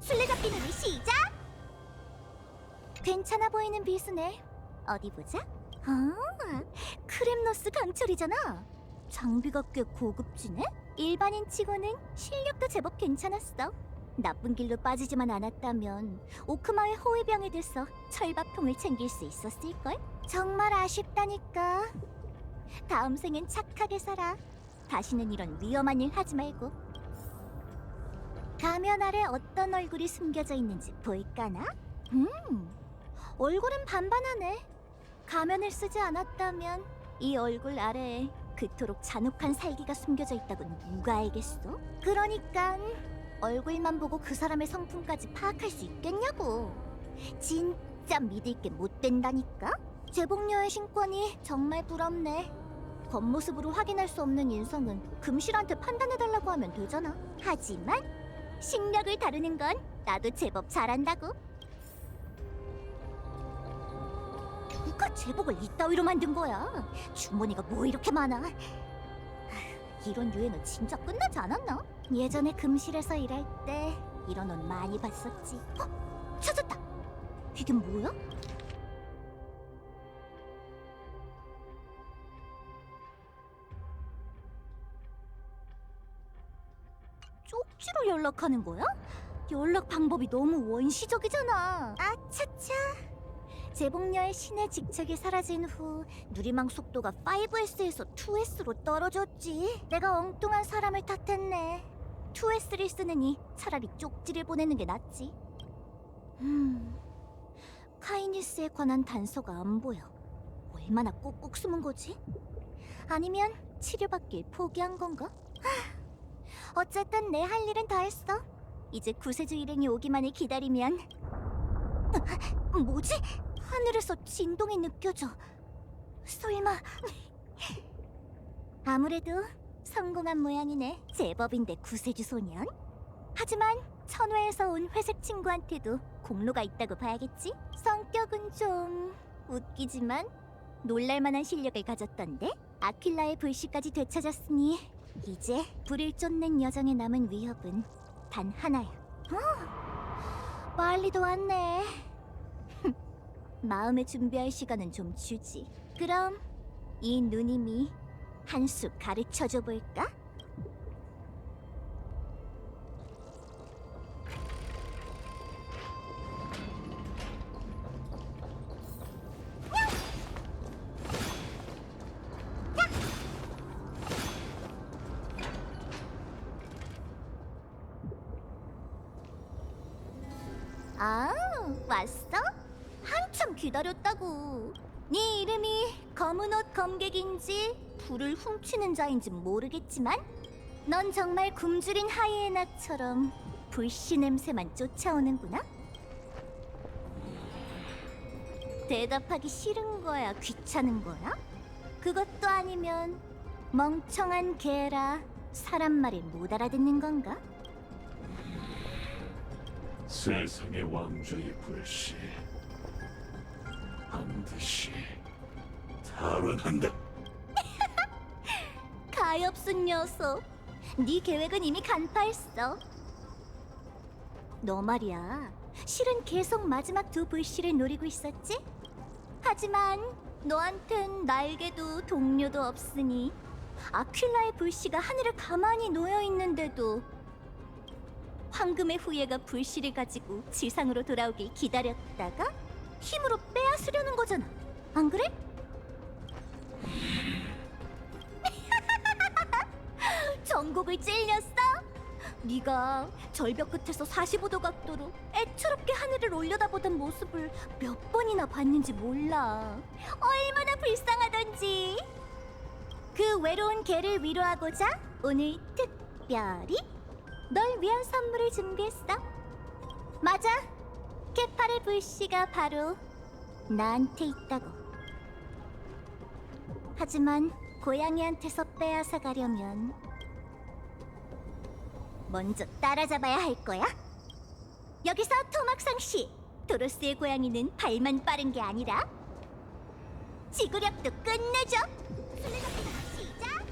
술래잡기 놀이 시작! 괜찮아 보이는 비수네. 어디 보자. 아, 크렘노스 강철이잖아. 장비가 꽤 고급지네? 일반인 치고는 실력도 제법 괜찮았어. 나쁜 길로 빠지지만 않았다면 오크마의 호위병에 돼서 철밥통을 챙길 수 있었을걸? 정말 아쉽다니까. 다음 생엔 착하게 살아. 다시는 이런 위험한 일 하지 말고. 가면 아래 어떤 얼굴이 숨겨져 있는지 보일까나? 얼굴은 반반하네. 가면을 쓰지 않았다면 이 얼굴 아래에 그토록 잔혹한 살기가 숨겨져 있다곤 누가 알겠어? 그러니깐 얼굴만 보고 그 사람의 성품까지 파악할 수 있겠냐고. 진짜 믿을 게 못 된다니까? 제복녀의 신권이 정말 부럽네. 겉모습으로 확인할 수 없는 인성은 금실한테 판단해달라고 하면 되잖아. 하지만 실력을 다루는 건 나도 제법 잘한다고. 누가 제복을 이따위로 만든 거야? 주머니가 뭐 이렇게 많아? 이런 유행은 진짜 끝나지 않았나? 예전에 금실에서 일할 때 이런 옷 많이 봤었지. 찾았다! 이게 뭐야? 쪽지로 연락하는 거야? 연락 방법이 너무 원시적이잖아. 아차차. 제복녀의 신의 직책이 사라진 후 누리망 속도가 5S에서 2S로 떨어졌지. 내가 엉뚱한 사람을 탓했네. 2S를 쓰느니 차라리 쪽지를 보내는 게 낫지. 카이니스에 관한 단서가 안 보여. 얼마나 꼭꼭 숨은 거지? 아니면 치료받길 포기한 건가? 어쨌든 내 할 일은 다 했어. 이제 구세주 일행이 오기만을 기다리면. 뭐지? 하늘에서 진동이 느껴져. 설마. 아무래도 성공한 모양이네. 제법인데 구세주 소년. 하지만 천회에서 온 회색 친구한테도 공로가 있다고 봐야겠지? 성격은 좀 웃기지만 놀랄만한 실력을 가졌던데? 아퀴라의 불씨까지 되찾았으니 이제 불을 쫓는 여정에 남은 위협은 단 하나야. 빨리도 왔네. 마음의 준비할 시간은 좀 주지. 그럼 이 누님이 한 수 가르쳐줘 볼까? 아, 왔어? 한참 기다렸다고. 네 이름이 검은 옷 검객인지 불을 훔치는 자인지 모르겠지만 넌 정말 굶주린 하이에나처럼 불씨 냄새만 쫓아오는구나? 대답하기 싫은 거야, 귀찮은 거야? 그것도 아니면 멍청한 개라 사람 말을 못 알아듣는 건가? 세상의 왕조의 불씨 반드시 탈환한다. 가엾은 녀석. 네 계획은 이미 간파했어. 너 말이야, 실은 계속 마지막 두 불씨를 노리고 있었지? 하지만 너한텐 날개도 동료도 없으니 아퀴라의 불씨가 하늘에 가만히 놓여있는데도 황금의 후예가 불씨를 가지고 지상으로 돌아오길 기다렸다가 힘으로 빼앗으려는 거잖아. 안 그래? 전곡을 찔렸어? 네가 절벽 끝에서 45도 각도로 애처롭게 하늘을 올려다보던 모습을 몇 번이나 봤는지 몰라. 얼마나 불쌍하던지. 그 외로운 개를 위로하고자 오늘 특별히 널 위한 선물을 준비했어. 맞아, 케파의 불씨가 바로 나한테 있다고. 하지만 고양이한테서 빼앗아 가려면 먼저 따라잡아야 할 거야. 여기서 토막상 씨, 도로스의 고양이는 발만 빠른 게 아니라 지구력도 끝내줘. 술래잡기다 시작.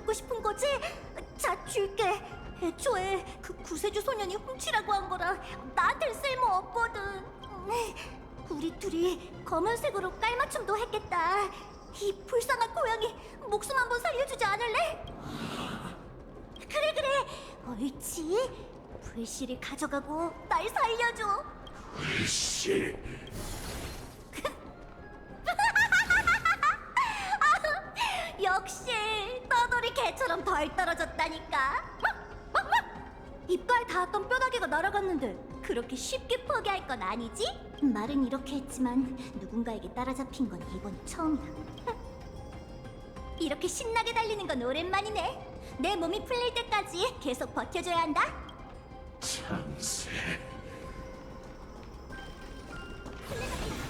갖고 싶은 거지? 자, 줄게. 애초에 그 구세주 소년이 훔치라고 한 거라 나한텐 쓸모 없거든. 우리 둘이 검은색으로 깔맞춤도 했겠다. 이 불쌍한 고양이 목숨 한번 살려주지 않을래? 그래 그래, 옳지. 불씨를 가져가고 날 살려줘. 불씨. 역시 떠돌이 개처럼 덜 떨어졌다니까. 입가에 닿았던 뼈다귀가 날아갔는데 그렇게 쉽게 포기할 건 아니지? 말은 이렇게 했지만 누군가에게 따라잡힌 건 이번이 처음이야. 이렇게 신나게 달리는 건 오랜만이네. 내 몸이 풀릴 때까지 계속 버텨줘야 한다. 참새.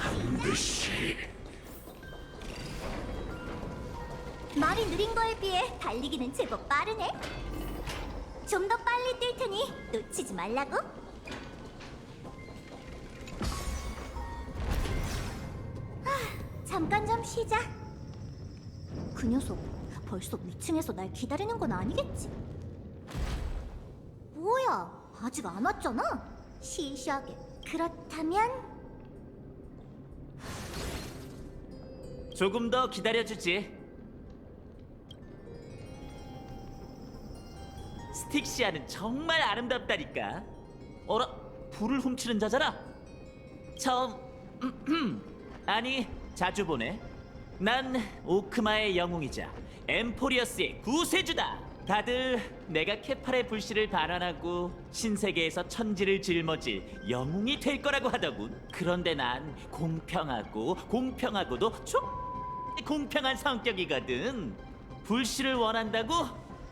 반드시. 말이 느린 거에 비해 달리기는 제법 빠르네. 좀 더 빨리 뛸 테니 놓치지 말라고. 잠깐 좀 쉬자. 그 녀석 벌써 위층에서 날 기다리는 건 아니겠지? 뭐야, 아직 안 왔잖아. 시시하게. 그렇다면 조금 더 기다려주지. 스틱시아는 정말 아름답다니까. 어라, 불을 훔치는 자잖아. 처음, 아니, 자주 보네. 난 오크마의 영웅이자 엠포리어스의 구세주다. 다들 내가 케팔의 불씨를 반환하고 신세계에서 천지를 짊어질 영웅이 될 거라고 하더군. 그런데 난 공평하고도 좀 공평한 성격이거든. 불씨를 원한다고?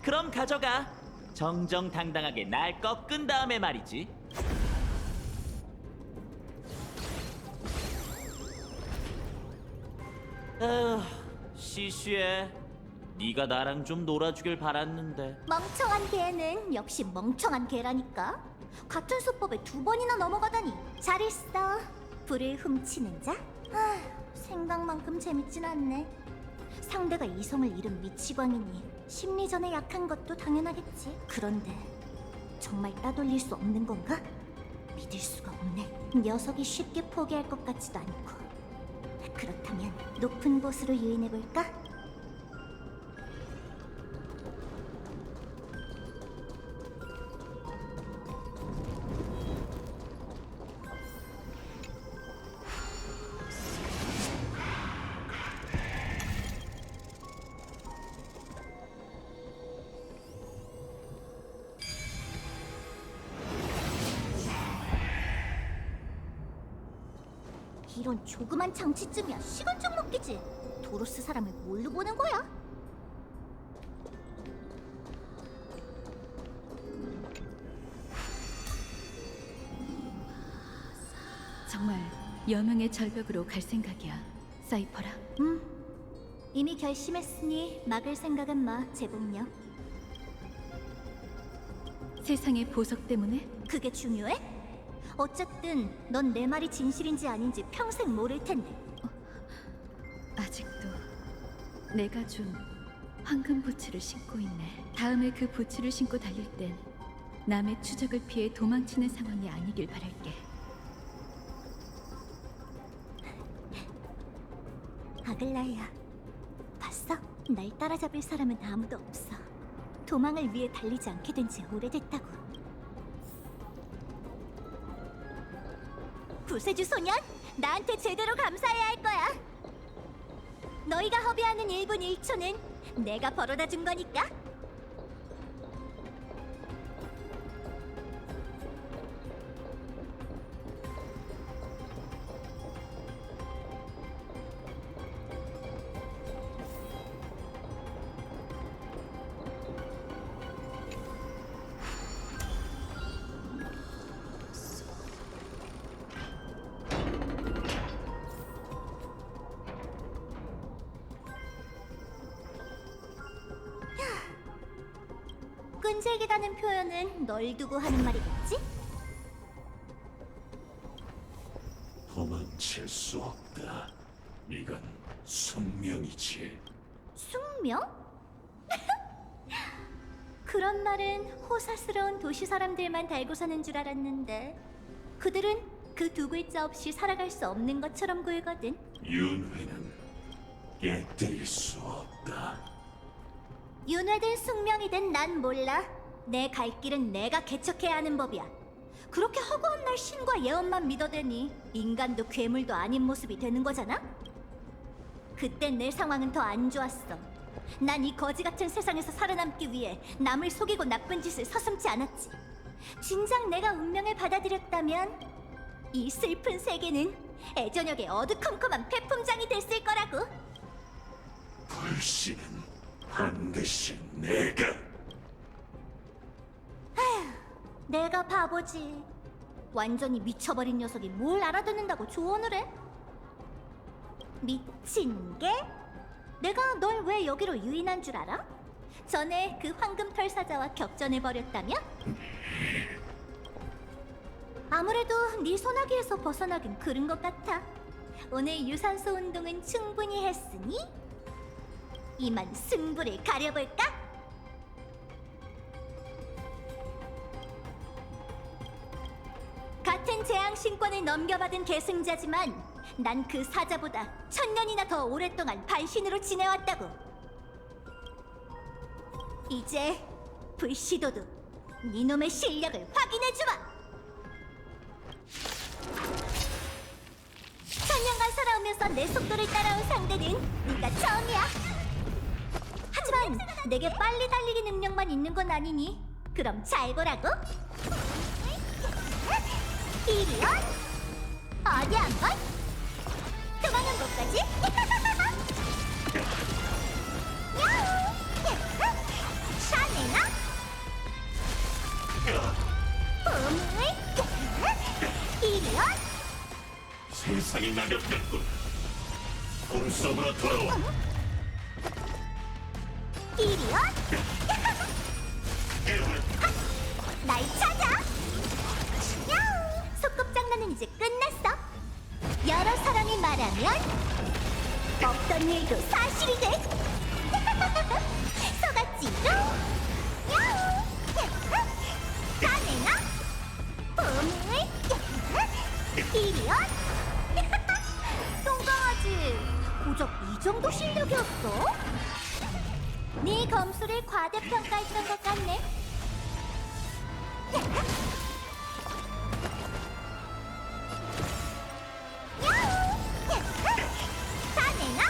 그럼 가져가. 정정당당하게 날 꺾은 다음에 말이지. 시시해. 네가 나랑 좀 놀아주길 바랐는데. 멍청한 개는 역시 멍청한 개라니까. 같은 수법에 두 번이나 넘어가다니. 잘했어. 불을 훔치는 자? 생각만큼 재밌진 않네. 상대가 이성을 잃은 미치광이니 심리전에 약한 것도 당연하겠지. 그런데 정말 따돌릴 수 없는 건가? 믿을 수가 없네. 녀석이 쉽게 포기할 것 같지도 않고. 그렇다면 높은 곳으로 유인해볼까? 이런 조그만 장치쯤이야 시간 좀 먹기지. 도로스 사람을 뭘로 보는 거야? 정말 여명의 절벽으로 갈 생각이야, 사이퍼라. 이미 결심했으니 막을 생각은 마, 제복녀. 세상의 보석 때문에? 그게 중요해? 어쨌든 넌 내 말이 진실인지 아닌지 평생 모를 텐데. 아직도 내가 준 황금 부츠를 신고 있네. 다음에 그 부츠를 신고 달릴 땐 남의 추적을 피해 도망치는 상황이 아니길 바랄게. 아글라야, 봤어? 날 따라잡을 사람은 아무도 없어. 도망을 위해 달리지 않게 된 지 오래됐다고. 구세주 소년, 나한테 제대로 감사해야 할 거야. 너희가 허비하는 1분 1초는 내가 벌어다 준 거니까. 끈질기다는 표현은 널 두고 하는 말이겠지? 도망칠 수 없다. 이건 숙명이지. 숙명? 그런 말은 호사스러운 도시 사람들만 달고 사는 줄 알았는데 그들은 그 두 글자 없이 살아갈 수 없는 것처럼 굴거든. 윤회는 깨뜨릴 수 없다. 윤회든 숙명이든 난 몰라. 내 갈 길은 내가 개척해야 하는 법이야. 그렇게 허구한 날 신과 예언만 믿어대니 인간도 괴물도 아닌 모습이 되는 거잖아? 그땐 내 상황은 더 안 좋았어. 난 이 거지 같은 세상에서 살아남기 위해 남을 속이고 나쁜 짓을 서슴지 않았지. 진작 내가 운명을 받아들였다면 이 슬픈 세계는 애저녁의 어두컴컴한 폐품장이 됐을 거라고. 불씨는 반드시 내가. 내가 바보지. 완전히 미쳐버린 녀석이 뭘 알아듣는다고 조언을 해? 미친 게? 내가 널 왜 여기로 유인한 줄 알아? 전에 그 황금털 사자와 격전을 벌였다며? 아무래도 네 소나기에서 벗어나긴 그른 것 같아. 오늘 유산소 운동은 충분히 했으니 이만 승부를 가려볼까? 같은 재앙 신권을 넘겨받은 계승자지만 난 그 사자보다 1000년이나 더 오랫동안 반신으로 지내왔다고. 이제 불시도도 네 놈의 실력을 확인해주마. 1000년간 살아오면서 내 속도를 따라온 상대는 네가 처음이야. 하지만 내게 빨리 달리기 능력만 있는 건 아니니 그럼 잘 보라고. 이리온! 어디 한번? 도망은 못 가지? 야우! 사내나? 봄을! 이리온! 세상이 낙엽됐군. 꿈속으로 돌아와. 이리온! 날 찾아! 야우! 소꿉장난은 이제 끝났어. 여러 사람이 말하면 없던 일도 사실이 돼. 속았지롱. 야우! 가네나? 봄을! 이리온! 똥강아지, 고작 이 정도 실력이었어? 네 검수를 과대평가했던 것 같네. 다 내놔?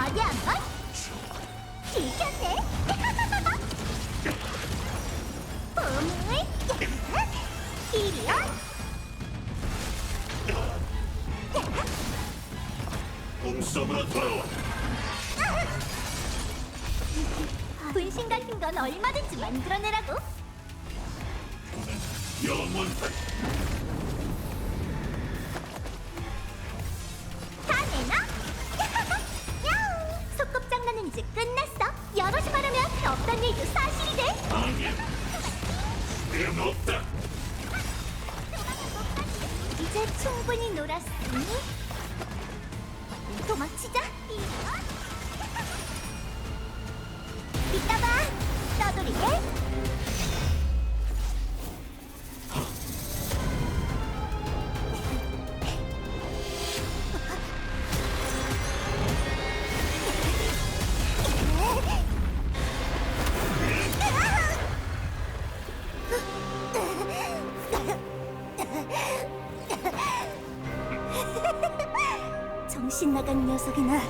어디 한번? 지켰네. 봄을 이리온. 꿈속으로 돌아와. 분신 같은 건 얼마든지 만들어내라고. 영원한 다 내놔? 야우! 소꿉장난은 이제 끝났어. 여럿이 말하면 없던 일도 사실이 돼. 아니야. 소용없다. 이제 충분히 놀았으니 도망치자. 이따 봐. 떠돌이게. 정신 나간 녀석이나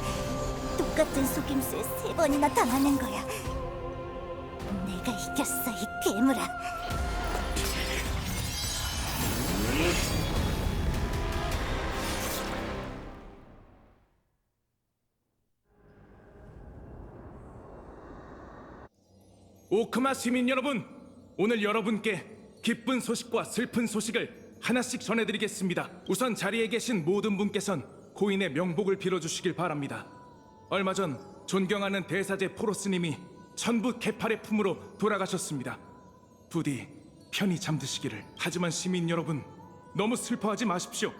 똑같은 속임수에 3번이나 당하는 거야. 내가 이겼어, 이 괴물아. 오크마 시민 여러분, 오늘 여러분께 기쁜 소식과 슬픈 소식을 하나씩 전해드리겠습니다. 우선 자리에 계신 모든 분께선 고인의 명복을 빌어주시길 바랍니다. 얼마 전 존경하는 대사제 포로스님이 천부 개팔의 품으로 돌아가셨습니다. 부디 편히 잠드시기를. 하지만 시민 여러분, 너무 슬퍼하지 마십시오.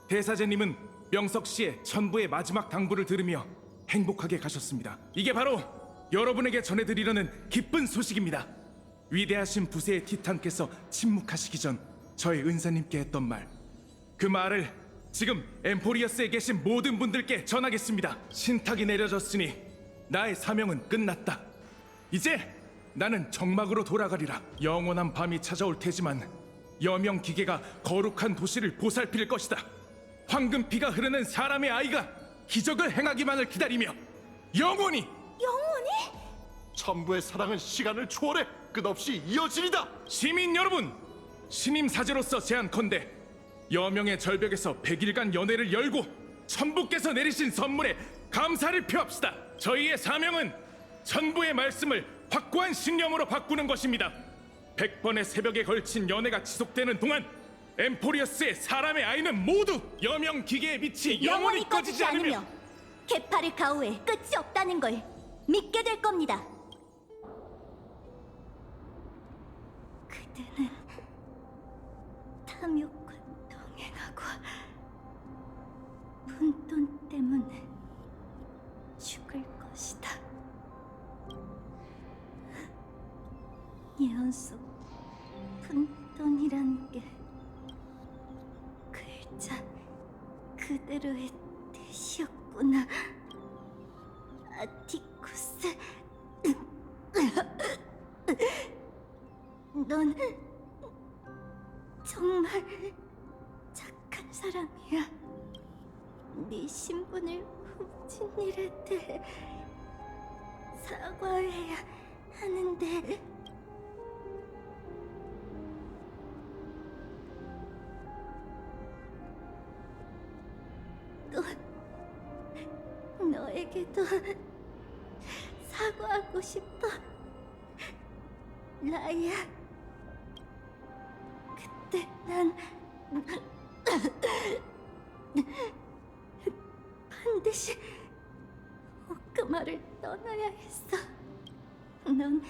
대사제님은 명석 씨의 천부의 마지막 당부를 들으며 행복하게 가셨습니다. 이게 바로 여러분에게 전해드리려는 기쁜 소식입니다. 위대하신 부세의 티탄께서 침묵하시기 전 저의 은사님께 했던 말, 그 말을 지금 엠포리어스에 계신 모든 분들께 전하겠습니다. 신탁이 내려졌으니 나의 사명은 끝났다. 이제 나는 정막으로 돌아가리라. 영원한 밤이 찾아올 테지만 여명 기계가 거룩한 도시를 보살필 것이다. 황금피가 흐르는 사람의 아이가 기적을 행하기만을 기다리며 영원히 천부의 사랑은 시간을 초월해 끝없이 이어지리다. 시민 여러분, 신임 사제로서 제안컨대 여명의 절벽에서 100일간 연회를 열고 천부께서 내리신 선물에 감사를 표합시다. 저희의 사명은 천부의 말씀을 확고한 신념으로 바꾸는 것입니다. 100번의 새벽에 걸친 연회가 지속되는 동안 엠포리어스의 사람의 아이는 모두 여명 기계의 빛이 영원히 꺼지지 않으며 개파를 가호해 끝이 없다는 걸 믿게 될 겁니다. 그대는 탐욕과 동행하고 분돈 때문에 죽을 것이다. 예언 속 분돈이란 게 글자 그대로의 뜻이었구나. 아티쿠스, 넌 정말 착한 사람이야. 네 신분을 훔친 일에 대해 사과해야 하는데 또 너에게도 사과하고 싶어, 라이야. 그때 난 반드시 오크마를 떠나야 했어. 넌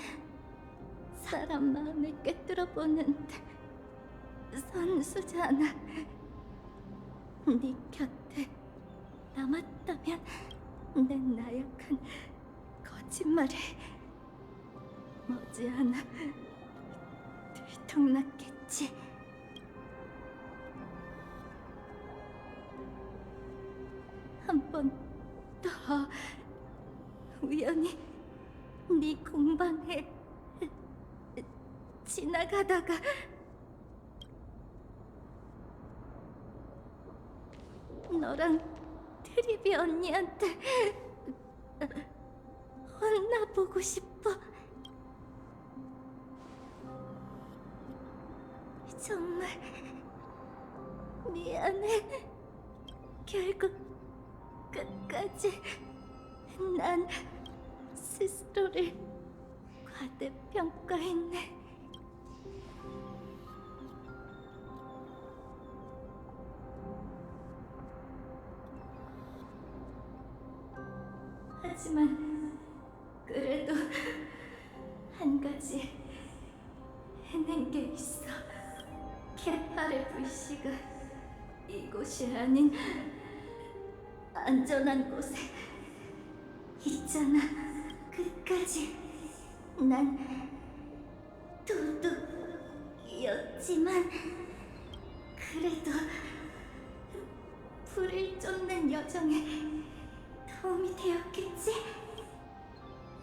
사람 마음을 꿰뚫어보는데 선수잖아. 네 곁에 남았다면 내 나약한 거짓말이 머지않아 들통났겠지. 한 번 더 우연히 네 공방에 지나가다가 너랑 트리비 언니한테 혼나보고 싶어. 정말 미안해. 결국 끝까지 난 스스로를 과대평가했네. 하지만 그래도 한 가지 해낸 게 있어. 케파레 불씨가 이곳이 아닌 안전한 곳에 있잖아. 끝까지 난 도둑이었지만 그래도 불을 쫓는 여정에 도움이 되었겠지?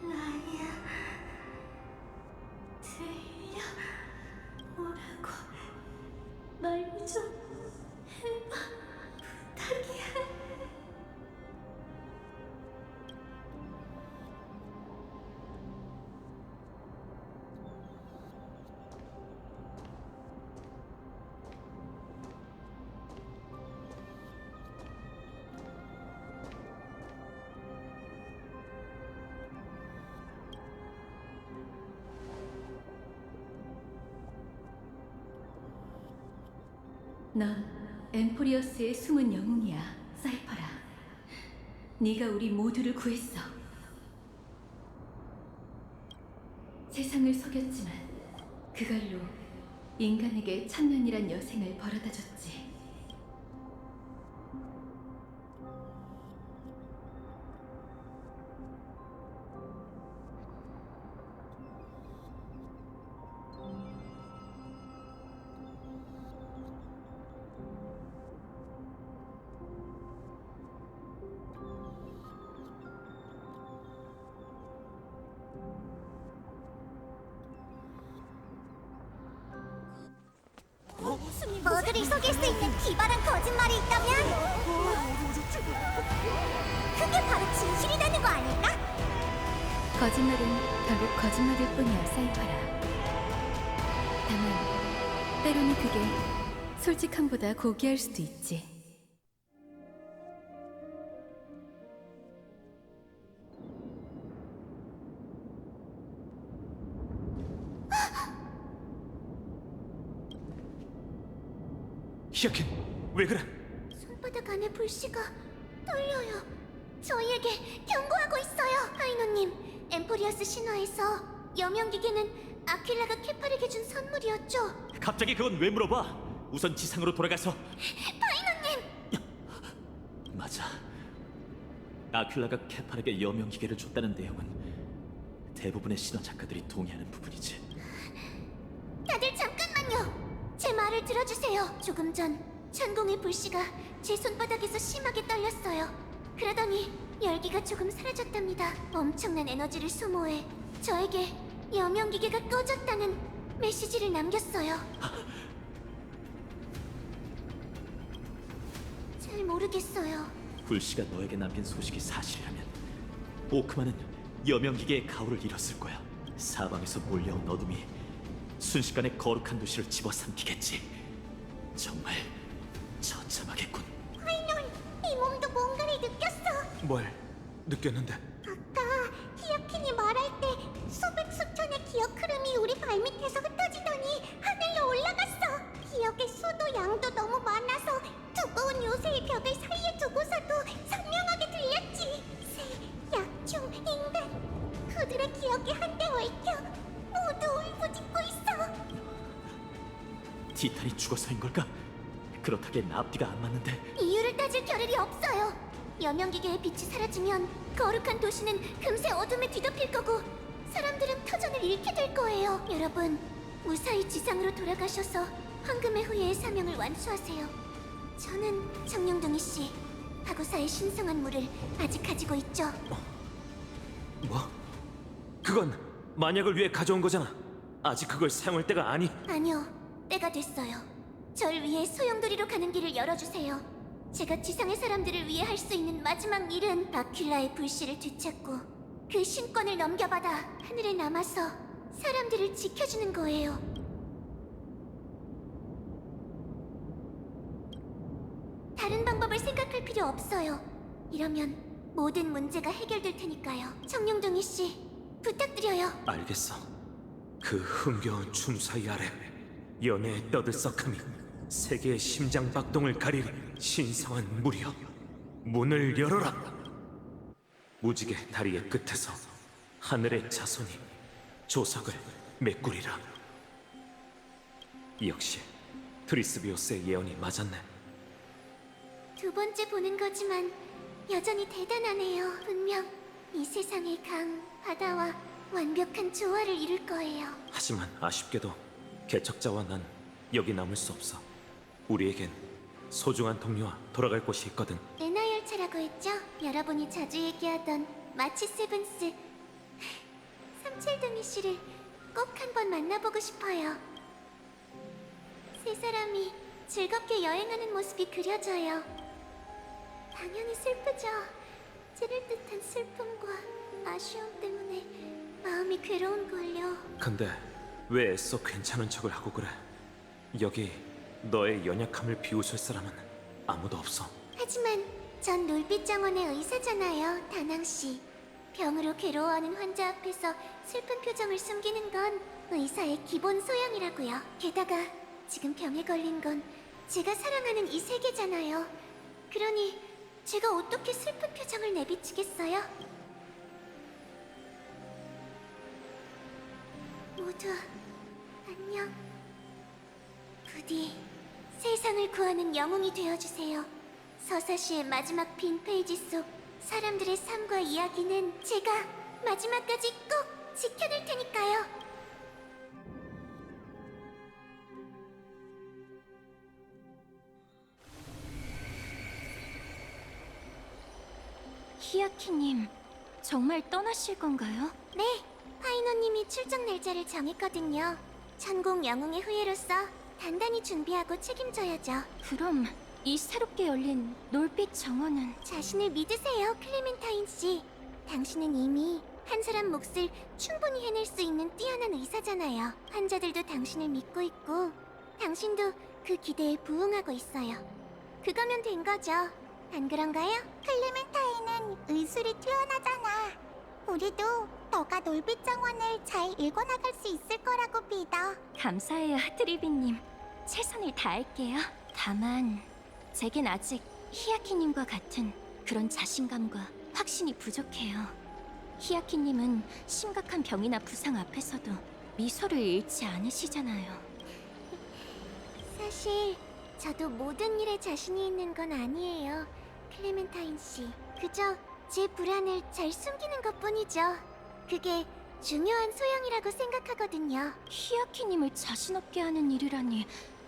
라이야, 들려오라고 말 좀 해봐. 부탁이야. 넌 엠포리어스의 숨은 영웅이야, 사이퍼라. 네가 우리 모두를 구했어. 세상을 속였지만 그걸로 인간에게 천년이란 여생을 벌어다줬지. 저들이 속일 수 있는 기발한 거짓말이 있다면 그게 바로 진실이라는 거 아닐까? 거짓말은 결국 거짓말일 뿐이야, 사이퍼라. 다만 때로는 그게 솔직함보다 고귀할 수도 있지. 히아킨, 왜 그래? 손바닥 안에 불씨가 떨려요. 저희에게 경고하고 있어요. 파이노님, 엠포리어스 신화에서 여명기계는 아킬라가 케팔에게 준 선물이었죠. 갑자기 그건 왜 물어봐? 우선 지상으로 돌아가서. 파이노님! 맞아. 아큘라가 케팔에게 여명기계를 줬다는 내용은 대부분의 신화 작가들이 동의하는 부분이지. 다들 잠깐만요. 제 말을 들어주세요. 조금 전 천공의 불씨가 제 손바닥에서 심하게 떨렸어요. 그러더니 열기가 조금 사라졌답니다. 엄청난 에너지를 소모해 저에게 여명기계가 꺼졌다는 메시지를 남겼어요. 잘 모르겠어요. 불씨가 너에게 남긴 소식이 사실이라면 오크만은 여명기계의 가호를 잃었을 거야. 사방에서 몰려온 어둠이 순식간에 거룩한 도시를 집어삼키겠지. 정말 처참하겠군. 파이널, 이 몸도 뭔가를 느꼈어. 뭘 느꼈는데? 아까 히아킨이 말할 때 수백 수천의 기억 흐름이 우리 발밑에서 흩어지더니 하늘로 올라갔어. 기억의 수도 양도 너무 많아서 두꺼운 요새의 벽을 사이에 두고서도 선명하게 들렸지. 새, 약충, 인간 그들의 기억이 한데 얽혀 모두 울부짖고 있어. 티탄이 죽어서인 걸까? 그렇다기엔 앞뒤가 안 맞는데. 이유를 따질 겨를이 없어요. 여명기계의 빛이 사라지면 거룩한 도시는 금세 어둠에 뒤덮일 거고 사람들은 터전을 잃게 될 거예요. 여러분, 무사히 지상으로 돌아가셔서 황금의 후예의 사명을 완수하세요. 저는 정령동이 씨, 하고사의 신성한 물을 아직 가지고 있죠. 뭐? 그건 만약을 위해 가져온 거잖아. 아직 그걸 사용할 때가 아니. 아니요, 때가 됐어요. 절 위해 소용돌이로 가는 길을 열어주세요. 제가 지상의 사람들을 위해 할 수 있는 마지막 일은 아큘라의 불씨를 되찾고 그 신권을 넘겨받아 하늘에 남아서 사람들을 지켜주는 거예요. 다른 방법을 생각할 필요 없어요. 이러면 모든 문제가 해결될 테니까요. 청룡동이 씨, 부탁드려요. 알겠어. 그 흥겨운 춤 사이 아래 연애의 떠들썩함이 세계의 심장 박동을 가릴 신성한 물이여, 문을 열어라. 무지개 다리의 끝에서 하늘의 자손이 조석을 메꾸리라. 역시 트리스비오스의 예언이 맞았네. 두 번째 보는 거지만 여전히 대단하네요. 분명 이 세상의 강, 바다와 완벽한 조화를 이룰 거예요. 하지만 아쉽게도 개척자와 난 여기 남을 수 없어. 우리에겐 소중한 동료와 돌아갈 곳이 있거든. 레나 열차라고 했죠? 여러분이 자주 얘기하던 마치 세븐스 삼칠둥이 씨를 꼭 한번 만나보고 싶어요. 세 사람이 즐겁게 여행하는 모습이 그려져요. 당연히 슬프죠. 찌를 듯한 슬픔과 아쉬움 때문에 마음이 괴로운걸요. 근데 왜 애써 괜찮은 척을 하고 그래? 여기 너의 연약함을 비웃을 사람은 아무도 없어. 하지만 전 놀빛정원의 의사잖아요, 다낭씨. 병으로 괴로워하는 환자 앞에서 슬픈 표정을 숨기는 건 의사의 기본 소양이라고요. 게다가 지금 병에 걸린 건 제가 사랑하는 이 세계잖아요. 그러니 제가 어떻게 슬픈 표정을 내비치겠어요? 모두 안녕. 부디 세상을 구하는 영웅이 되어주세요. 서사시의 마지막 빈 페이지 속 사람들의 삶과 이야기는 제가 마지막까지 꼭 지켜낼 테니까요. 히아키님, 정말 떠나실 건가요? 네, 파이노님이 출정 날짜를 정했거든요. 천공 영웅의 후예로서 단단히 준비하고 책임져야죠. 그럼 이 새롭게 열린 놀빛 정원은 자신을 믿으세요, 클레멘타인 씨. 당신은 이미 한 사람 몫을 충분히 해낼 수 있는 뛰어난 의사잖아요. 환자들도 당신을 믿고 있고 당신도 그 기대에 부응하고 있어요. 그거면 된 거죠. 안 그런가요? 클레멘타인은 의술이 뛰어나잖아. 우리도 너가 놀빛 정원을 잘 읽어나갈 수 있을 거라고 믿어. 감사해요, 트리비님. 최선을 다할게요. 다만 제겐 아직 히아키님과 같은 그런 자신감과 확신이 부족해요. 히아키님은 심각한 병이나 부상 앞에서도 미소를 잃지 않으시잖아요. 사실 저도 모든 일에 자신이 있는 건 아니에요, 클레멘타인 씨. 그저 제 불안을 잘 숨기는 것뿐이죠. 그게 중요한 소양이라고 생각하거든요. 히아키님을 자신 없게 하는 일이라니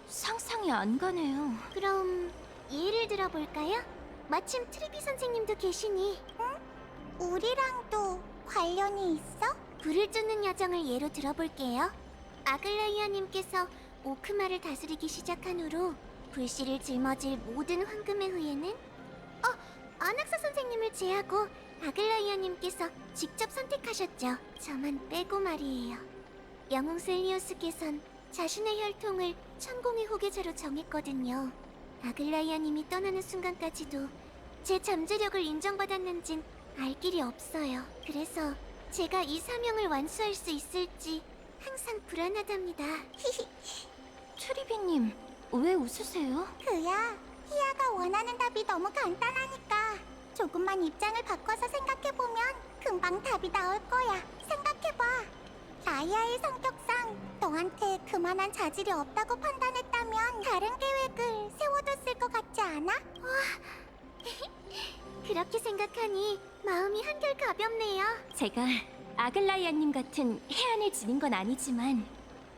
상상이 안 가네요. 그럼 예를 들어볼까요? 마침 트리비 선생님도 계시니. 우리랑도 관련이 있어? 불을 쫓는 여정을 예로 들어볼게요. 아글라이아님께서 오크마를 다스리기 시작한 후로 불씨를 짊어질 모든 황금의 후예는 아낙사 선생님을 제하고 아글라이아님께서 직접 선택하셨죠. 저만 빼고 말이에요. 영웅 셀리오스께선 자신의 혈통을 천공의 후계자로 정했거든요. 아글라이아님이 떠나는 순간까지도 제 잠재력을 인정받았는진 알 길이 없어요. 그래서 제가 이 사명을 완수할 수 있을지 항상 불안하답니다. 트리비님, 왜 웃으세요? 그야, 히아가 원하는 답이 너무 간단하니까. 조금만 입장을 바꿔서 생각해보면 금방 답이 나올 거야. 생각해봐. 라이아의 성격상 너한테 그만한 자질이 없다고 판단했다면 다른 계획을 세워뒀을 것 같지 않아? 그렇게 생각하니 마음이 한결 가볍네요. 제가 아글라이아님 같은 해안을 지닌 건 아니지만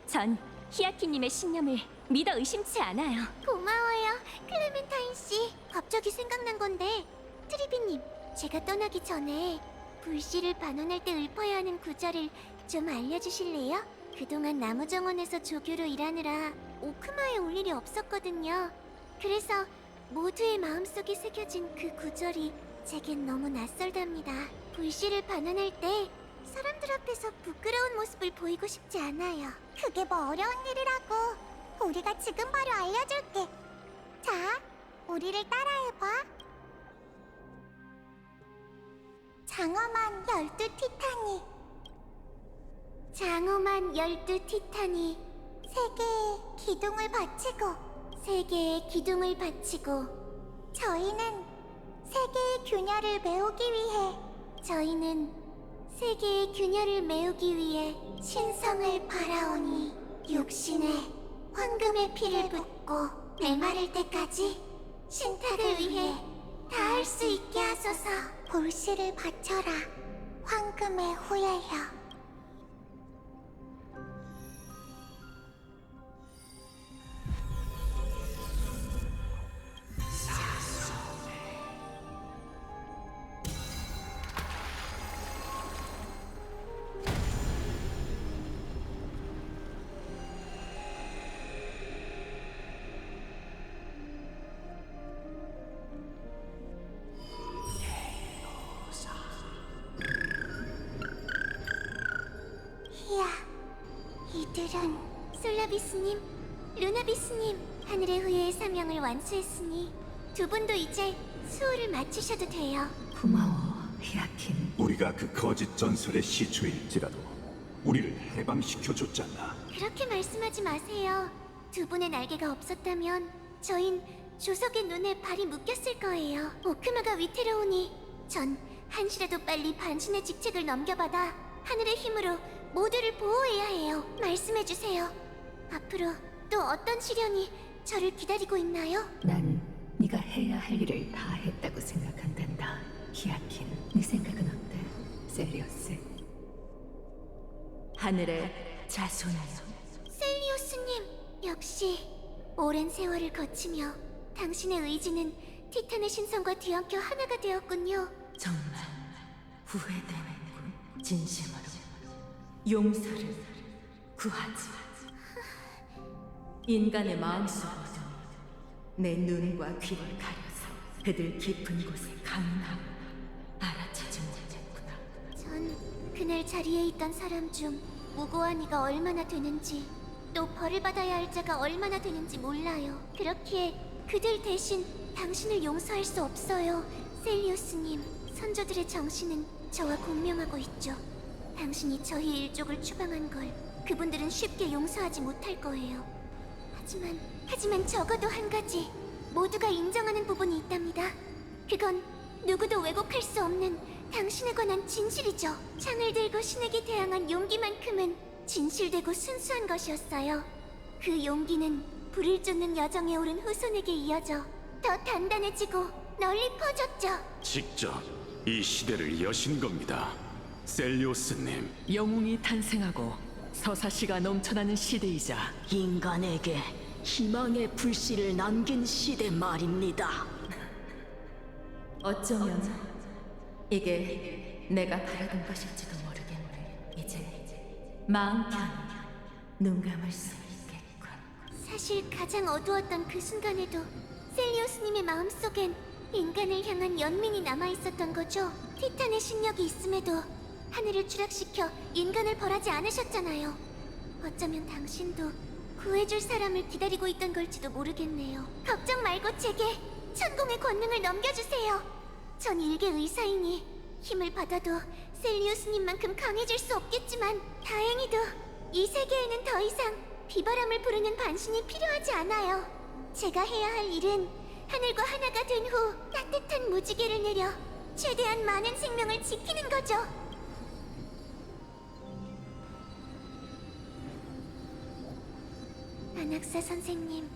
전 히아키님의 신념을 믿어 의심치 않아요. 고마워요, 클레멘타인 씨. 갑자기 생각난 건데, 트리비님, 제가 떠나기 전에 불씨를 반원할 때 읊어야 하는 구절을 좀 알려주실래요? 그동안 나무정원에서 조교로 일하느라 오크마에 올 일이 없었거든요. 그래서 모두의 마음속에 새겨진 그 구절이 제겐 너무 낯설답니다. 불씨를 반원할 때 사람들 앞에서 부끄러운 모습을 보이고 싶지 않아요. 그게 뭐 어려운 일이라고. 우리가 지금 바로 알려줄게. 자, 우리를 따라해봐. 장엄한 12티탄이, 장엄한 12티탄이 세계의 기둥을 바치고, 세계의 기둥을 바치고, 저희는 세계의 균열을 메우기 위해, 저희는 세계의 균열을 메우기 위해 신성을 바라오니 육신에 황금의 피를 붓고 메마를 때까지 신탁을 위해 닿을 수 있게 하소서. 볼씨를 바쳐라, 황금의 후예여. 히야, 이들은 솔라비스님, 루나비스님, 하늘의 후예의 사명을 완수했으니 두 분도 이제 수호를 마치셔도 돼요. 고마워, 히아킨. 우리가 그 거짓 전설의 시초일지라도 우리를 해방시켜줬잖아. 그렇게 말씀하지 마세요. 두 분의 날개가 없었다면 저흰 조석의 눈에 발이 묶였을 거예요. 오크마가 위태로우니 전 한시라도 빨리 반신의 직책을 넘겨받아 하늘의 힘으로 모두를 보호해야 해요. 말씀해주세요. 앞으로 또 어떤 시련이 저를 기다리고 있나요? 난 네가 해야 할 일을 다 했다고 생각한단다. 히아킨, 네 생각은 어때? 세리어스. 하늘의 자손이여. 셀리오스님, 역시 오랜 세월을 거치며 당신의 의지는 티탄의 신성과 뒤엉켜 하나가 되었군요. 정말 후회되는군. 진심으로 용서를 구하지. 인간의 마음속으로 내 눈과 귀를 가려서 그들 깊은 곳에 강인함을 알아채지 못했구나. 전 그날 자리에 있던 사람 중 무고한 이가 얼마나 되는지, 또 벌을 받아야 할 자가 얼마나 되는지 몰라요. 그렇기에 그들 대신 당신을 용서할 수 없어요. 셀리우스님, 선조들의 정신은 저와 공명하고 있죠. 당신이 저희 일족을 추방한 걸 그분들은 쉽게 용서하지 못할 거예요. 하지만 적어도 한 가지 모두가 인정하는 부분이 있답니다. 그건 누구도 왜곡할 수 없는 당신에 관한 진실이죠. 창을 들고 신에게 대항한 용기만큼은 진실되고 순수한 것이었어요. 그 용기는 불을 쫓는 여정에 오른 후손에게 이어져 더 단단해지고 널리 퍼졌죠. 직접 이 시대를 여신 겁니다. 셀리오스님. 영웅이 탄생하고 서사시가 넘쳐나는 시대이자 인간에게 희망의 불씨를 남긴 시대 말입니다. 어쩌면 이게 내가 바라던 것일지도 모르겠네. 이제 마음 편히 눈 감을 수 있겠군. 사실 가장 어두웠던 그 순간에도 셀리오스님의 마음속엔 인간을 향한 연민이 남아있었던 거죠. 티탄의 신력이 있음에도 하늘을 추락시켜 인간을 벌하지 않으셨잖아요. 어쩌면 당신도 구해줄 사람을 기다리고 있던 걸지도 모르겠네요. 걱정 말고 제게 천공의 권능을 넘겨주세요. 전 일개 의사이니 힘을 받아도 셀리우스님만큼 강해질 수 없겠지만 다행히도 이 세계에는 더 이상 비바람을 부르는 반신이 필요하지 않아요. 제가 해야 할 일은 하늘과 하나가 된 후 따뜻한 무지개를 내려 최대한 많은 생명을 지키는 거죠. 안학사 선생님,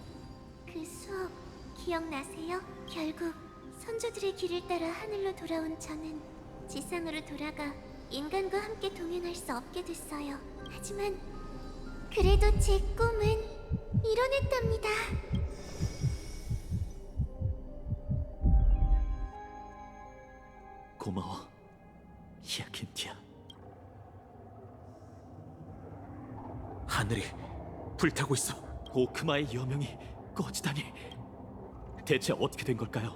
그 수업 기억나세요? 결국 선조들의 길을 따라 하늘로 돌아온 저는 지상으로 돌아가 인간과 함께 동행할 수 없게 됐어요. 하지만 그래도 제 꿈은 이뤄냈답니다. 고마워, 히아킨티아. 하늘이 불타고 있어. 오크마의 여명이 꺼지다니. 대체 어떻게 된 걸까요?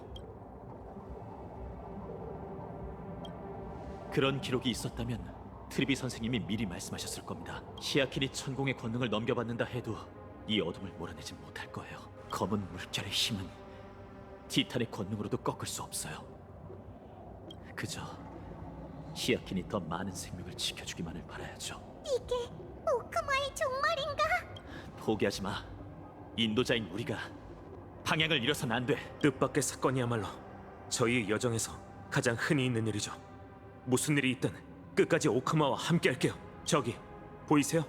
그런 기록이 있었다면 트리비 선생님이 미리 말씀하셨을 겁니다. 히아킨이 천공의 권능을 넘겨받는다 해도 이 어둠을 몰아내지 못할 거예요. 검은 물결의 힘은 티탄의 권능으로도 꺾을 수 없어요. 그저 히아킨이 더 많은 생명을 지켜주기만을 바라야죠. 이게 오크마의 종말인가? 포기하지 마. 인도자인 우리가 방향을 잃어서는 안 돼. 뜻밖의 사건이야말로 저희의 여정에서 가장 흔히 있는 일이죠. 무슨 일이 있든 끝까지 오크마와 함께할게요. 저기 보이세요?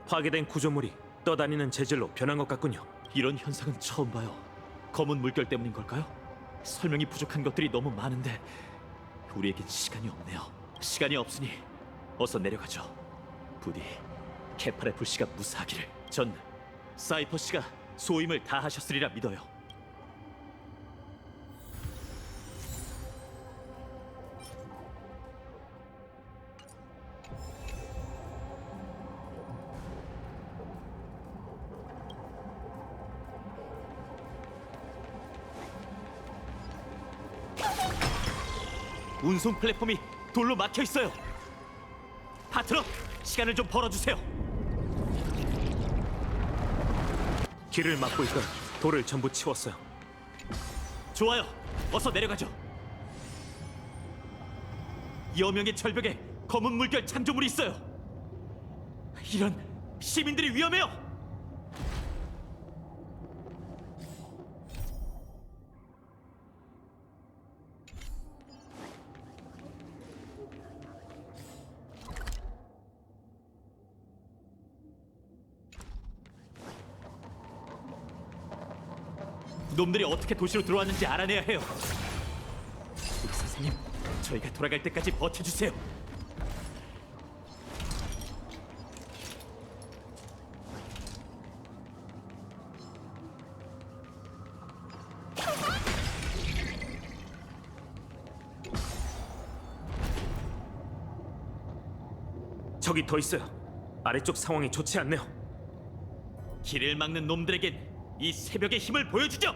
파괴된 구조물이 떠다니는 재질로 변한 것 같군요. 이런 현상은 처음 봐요. 검은 물결 때문인 걸까요? 설명이 부족한 것들이 너무 많은데 우리에겐 시간이 없네요. 시간이 없으니 어서 내려가죠. 부디 케팔의 불씨가 무사하기를. 전 사이퍼 씨가 소임을 다 하셨으리라 믿어요. 운송 플랫폼이 돌로 막혀 있어요. 파트너, 시간을 좀 벌어주세요. 길을 막고 있던 돌을 전부 치웠어요. 좋아요. 어서 내려가죠. 여명의 절벽에 검은 물결 창조물이 있어요. 이런, 시민들이 위험해요. 놈들이 어떻게 도시로 들어왔는지 알아내야 해요. 우리 선생님, 저희가 돌아갈 때까지 버텨주세요. 저기 더 있어요. 아래쪽 상황이 좋지 않네요. 길을 막는 놈들에겐 이 새벽의 힘을 보여주죠.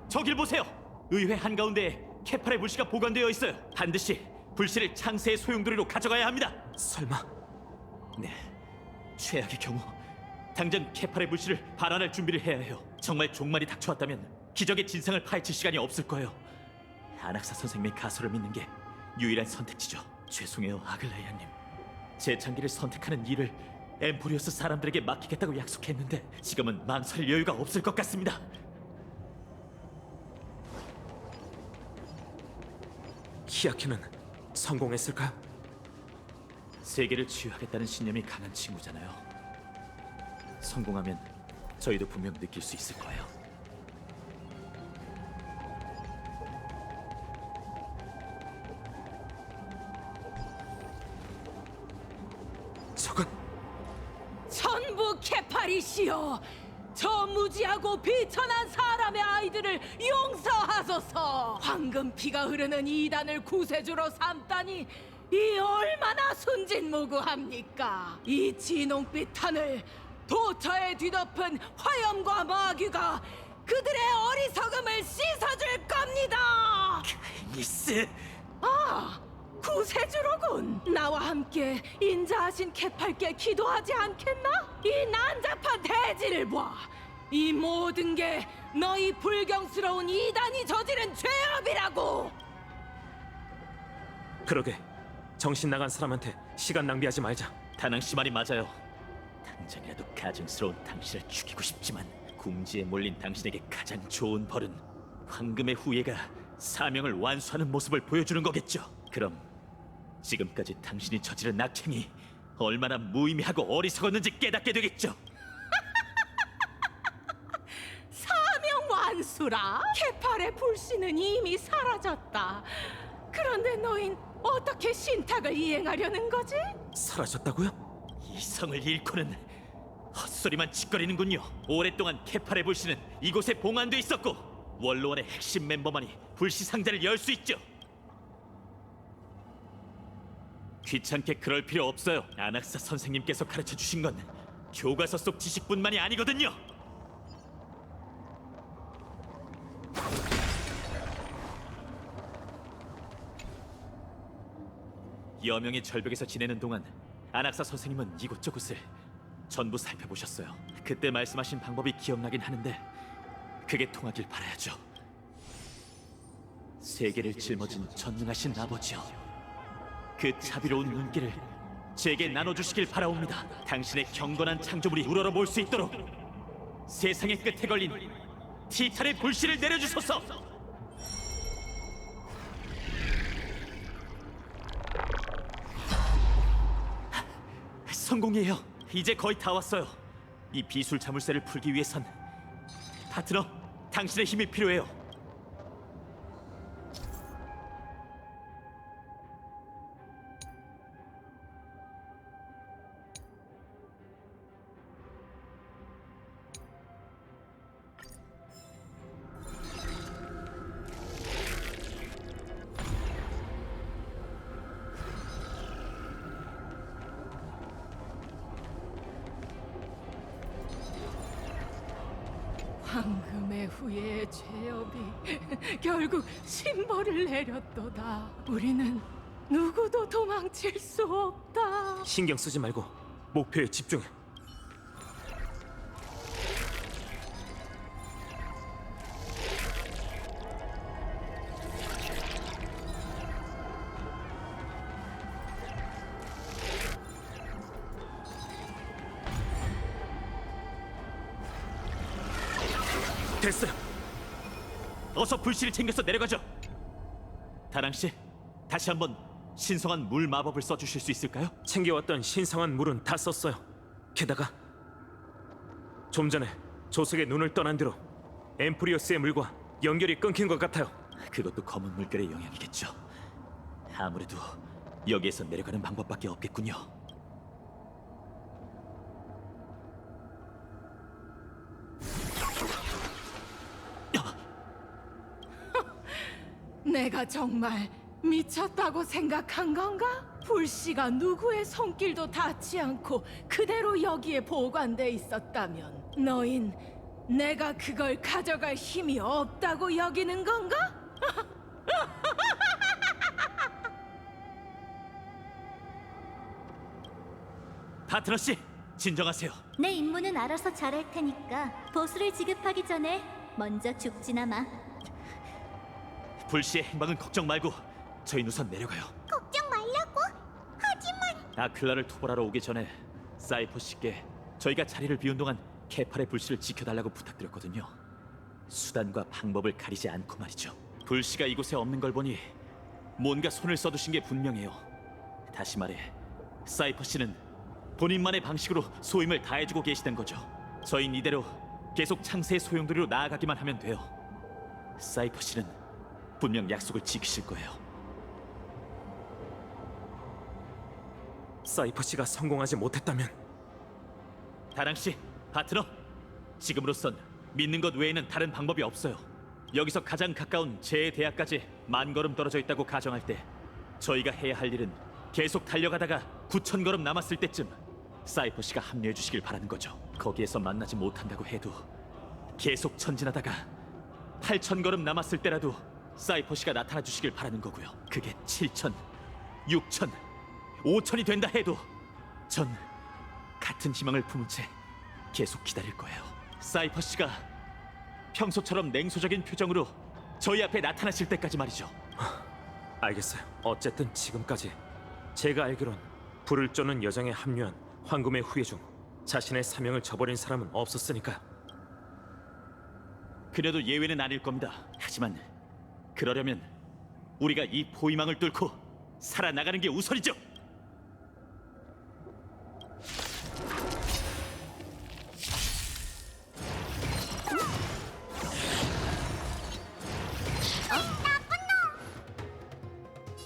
저길 보세요. 의회 한가운데에 케팔의 불씨가 보관되어 있어요. 반드시 불씨를 창세의 소용돌이로 가져가야 합니다. 설마 네, 최악의 경우 당장 케팔의 불씨를 발환할 준비를 해야 해요. 정말 종말이 닥쳐왔다면 기적의 진상을 파헤칠 시간이 없을 거예요. 아낙사 선생님의 가설을 믿는 게 유일한 선택지죠. 죄송해요, 아글라이아님. 재창기를 선택하는 일을 엠포리오스 사람들에게 맡기겠다고 약속했는데 지금은 망설일 여유가 없을 것 같습니다. 히아키는 성공했을까요? 세계를 치유하겠다는 신념이 강한 친구잖아요. 성공하면 저희도 분명 느낄 수 있을 거예요. 저건 전부 케팔이시여, 저 무지하고 비천한 사람의 아이들을 용서하소서. 황금피가 흐르는 이단을 구세주로 삼다니 이 얼마나 순진무구합니까? 이 진홍빛 하늘, 도처에 뒤덮은 화염과 마귀가 그들의 어리석음을 씻어줄 겁니다. 이스! 아, 구세주로군. 나와 함께 인자하신 케팔께 기도하지 않겠나? 이 난잡한 대지를 봐. 이 모든 게 너희 불경스러운 이단이 저지른 죄업이라고. 그러게, 정신 나간 사람한테 시간 낭비하지 말자. 다낭 씨 말이 맞아요. 당장이라도 가증스러운 당신을 죽이고 싶지만 궁지에 몰린 당신에게 가장 좋은 벌은 황금의 후예가 사명을 완수하는 모습을 보여주는 거겠죠. 그럼 지금까지 당신이 저지른 악행이 얼마나 무의미하고 어리석었는지 깨닫게 되겠죠. 사명 완수라? 케팔의 불씨는 이미 사라졌다. 그런데 너흰 어떻게 신탁을 이행하려는 거지? 사라졌다고요? 이 성을 잃고는 헛소리만 짓거리는군요. 오랫동안 케팔의 불씨는 이곳에 봉안돼 있었고 원로원의 핵심 멤버만이 불씨 상자를 열 수 있죠. 귀찮게 그럴 필요 없어요. 아낙사 선생님께서 가르쳐 주신 건 교과서 속 지식뿐만이 아니거든요. 여명의 절벽에서 지내는 동안 아낙사 선생님은 이곳저곳을 전부 살펴보셨어요. 그때 말씀하신 방법이 기억나긴 하는데 그게 통하길 바라야죠. 세계를 짊어진 전능하신 아버지여, 그 자비로운 눈길을 제게 나눠주시길 바라옵니다. 당신의 경건한 창조물이 우러러볼 수 있도록 세상의 끝에 걸린 티탄의 불씨를 내려주소서. 성공이에요. 이제 거의 다 왔어요. 이 비술 자물쇠를 풀기 위해선 파트너, 당신의 힘이 필요해요. 황금의 후예의 죄업이 결국 신벌을 내렸도다. 우리는 누구도 도망칠 수 없다. 신경 쓰지 말고 목표에 집중해. 됐어요. 어서 불씨를 챙겨서 내려가죠. 다랑 씨, 다시 한번 신성한 물 마법을 써주실 수 있을까요? 챙겨왔던 신성한 물은 다 썼어요. 게다가 좀 전에 조석의 눈을 떠난 뒤로 엠프리어스의 물과 연결이 끊긴 것 같아요. 그것도 검은 물결의 영향이겠죠. 아무래도 여기에서 내려가는 방법밖에 없겠군요. 내가 정말 미쳤다고 생각한 건가? 불씨가 누구의 손길도 닿지 않고 그대로 여기에 보관돼 있었다면 너흰 내가 그걸 가져갈 힘이 없다고 여기는 건가? 파트너 씨, 진정하세요. 내 임무는 알아서 잘할 테니까 보수를 지급하기 전에 먼저 죽지나 마. 불씨의 행방은 걱정 말고 저희는 우선 내려가요. 걱정 말라고? 하지만 아클라를 토벌하러 오기 전에 사이퍼 씨께 저희가 자리를 비운 동안 케팔의 불씨를 지켜달라고 부탁드렸거든요. 수단과 방법을 가리지 않고 말이죠. 불씨가 이곳에 없는 걸 보니 뭔가 손을 써두신 게 분명해요. 다시 말해, 사이퍼 씨는 본인만의 방식으로 소임을 다해주고 계시던 거죠. 저희는 이대로 계속 창세의 소용돌이로 나아가기만 하면 돼요. 사이퍼 씨는 분명 약속을 지키실 거예요. 사이퍼 씨가 성공하지 못했다면 다랑 씨, 파트너, 지금으로선 믿는 것 외에는 다른 방법이 없어요. 여기서 가장 가까운 제 대학까지 10,000걸음 떨어져 있다고 가정할 때 저희가 해야 할 일은 계속 달려가다가 9,000걸음 남았을 때쯤 사이퍼 씨가 합류해 주시길 바라는 거죠. 거기에서 만나지 못한다고 해도 계속 전진하다가 8,000걸음 남았을 때라도 사이퍼 씨가 나타나 주시길 바라는 거고요. 그게 7,000, 6,000, 5,000이 된다 해도 전 같은 희망을 품은 채 계속 기다릴 거예요. 사이퍼 씨가 평소처럼 냉소적인 표정으로 저희 앞에 나타나실 때까지 말이죠. 알겠어요. 어쨌든 지금까지 제가 알기론 불을 쫓는 여정에 합류한 황금의 후예 중 자신의 사명을 저버린 사람은 없었으니까요. 그래도 예외는 아닐 겁니다. 하지만 그러려면 우리가 이 포위망을 뚫고 살아나가는 게 우선이죠.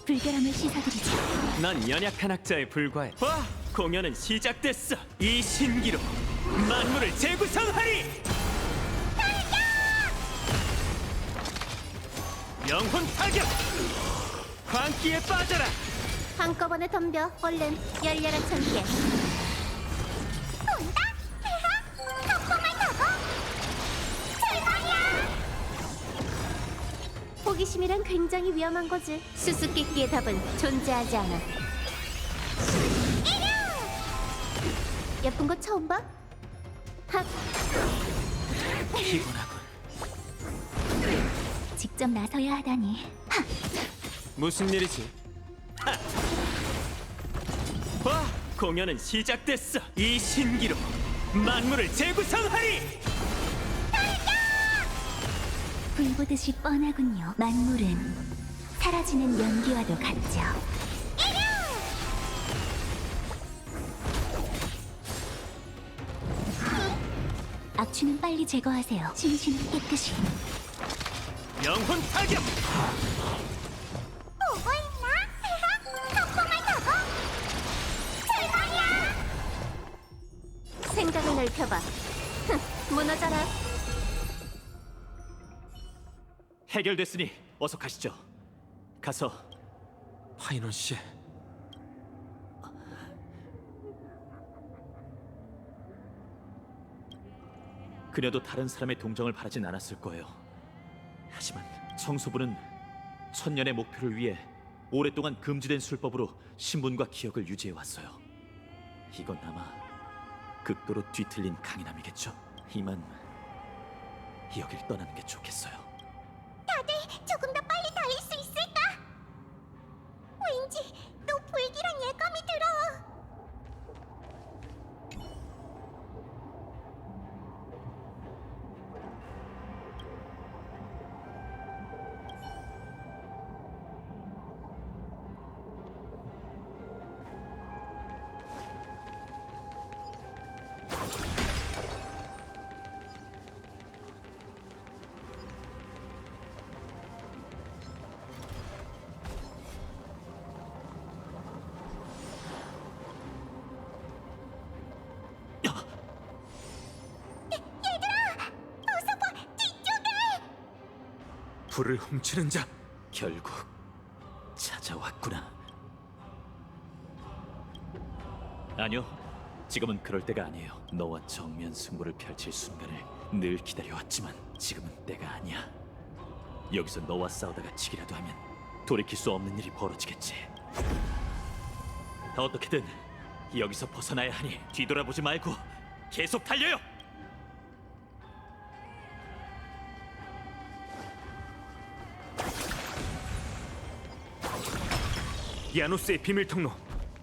불결함을 씻어드리죠. 넌 연약한 학자에 불과해. 와, 공연은 시작됐어. 이 신기로 만물을 재구성하리. 영혼 타격! 광기에 빠져라! 한꺼번에 덤벼. 얼른 열렬한 천개. 온다. 폭풍을 타고. 출발이야. 호기심이란 굉장히 위험한 거지. 수수께끼의 답은 존재하지 않아. 예쁜 거 처음 봐? 하. 피곤하군. 직접 나서야 하다니. 하. 무슨 일이지? 와, 공연은 시작됐어. 이 신기로 만물을 재구성하리. 불 보듯이 뻔하군요. 만물은 사라지는 연기와도 같죠. 악취는 빨리 제거하세요. 진심은 깨끗이. 영혼 타격! 보고 있나? 폭풍을 타고 출발이야! 생각을 넓혀봐. 무너져라. 해결됐으니 어서 가시죠. 가서 파이넌 씨, 그녀도 다른 사람의 동정을 바라진 않았을 거예요. 하지만 청소부는 천년의 목표를 위해 오랫동안 금지된 술법으로 신분과 기억을 유지해 왔어요. 이건 아마 극도로 뒤틀린 강인함이겠죠. 이만 여길 떠나는 게 좋겠어요. 다들 조금 더 빨리 달릴 수 있을까? 왠지 또 불길한 예감이 들어. 불을 훔치는 자. 결국 찾아왔구나. 아니요, 지금은 그럴 때가 아니에요. 너와 정면 승부를 펼칠 순간을 늘 기다려왔지만 지금은 때가 아니야. 여기서 너와 싸우다가 지기라도 하면 돌이킬 수 없는 일이 벌어지겠지. 어떻게든 여기서 벗어나야 하니 뒤돌아보지 말고 계속 달려요. 야누스의 비밀 통로.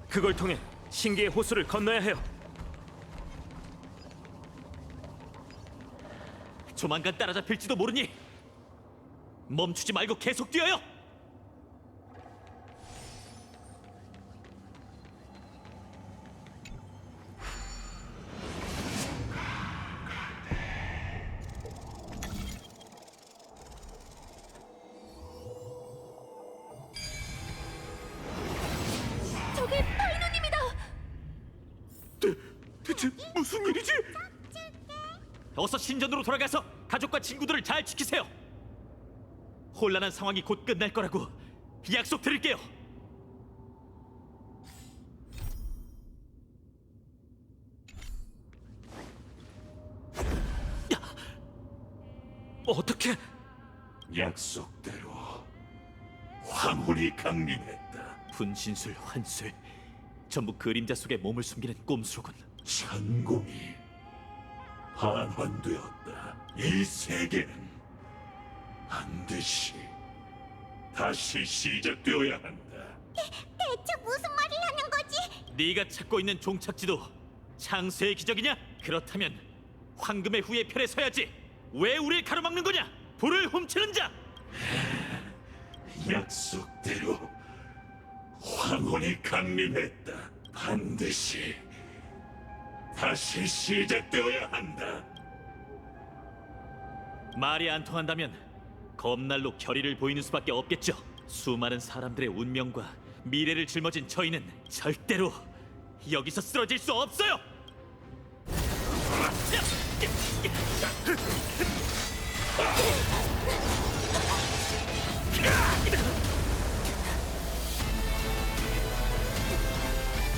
그걸 통해 신기의 호수를 건너야 해요. 조만간 따라잡힐지도 모르니 멈추지 말고 계속 뛰어요. 저게 파이너님이다. 대체 무슨 일이지? 어서 신전으로 돌아가서 가족과 친구들을 잘 지키세요. 혼란한 상황이 곧 끝날 거라고 약속드릴게요. 어떻게? 약속대로 황혼이 강림했다. 분신술, 환술, 전부 그림자 속에 몸을 숨기는 꼼수로군. 천공이 반환되었다. 이 세계는 반드시 다시 시작되어야 한다. 대체 무슨 말을 하는 거지? 네가 찾고 있는 종착지도 창세의 기적이냐? 그렇다면 황금의 후예 편에 서야지. 왜 우릴 가로막는 거냐? 불을 훔치는 자! 약속대로 황혼이 강림했다. 반드시 다시 시작되어야 한다. 말이 안 통한다면 검날로 결의를 보이는 수밖에 없겠죠. 수많은 사람들의 운명과 미래를 짊어진 저희는 절대로 여기서 쓰러질 수 없어요.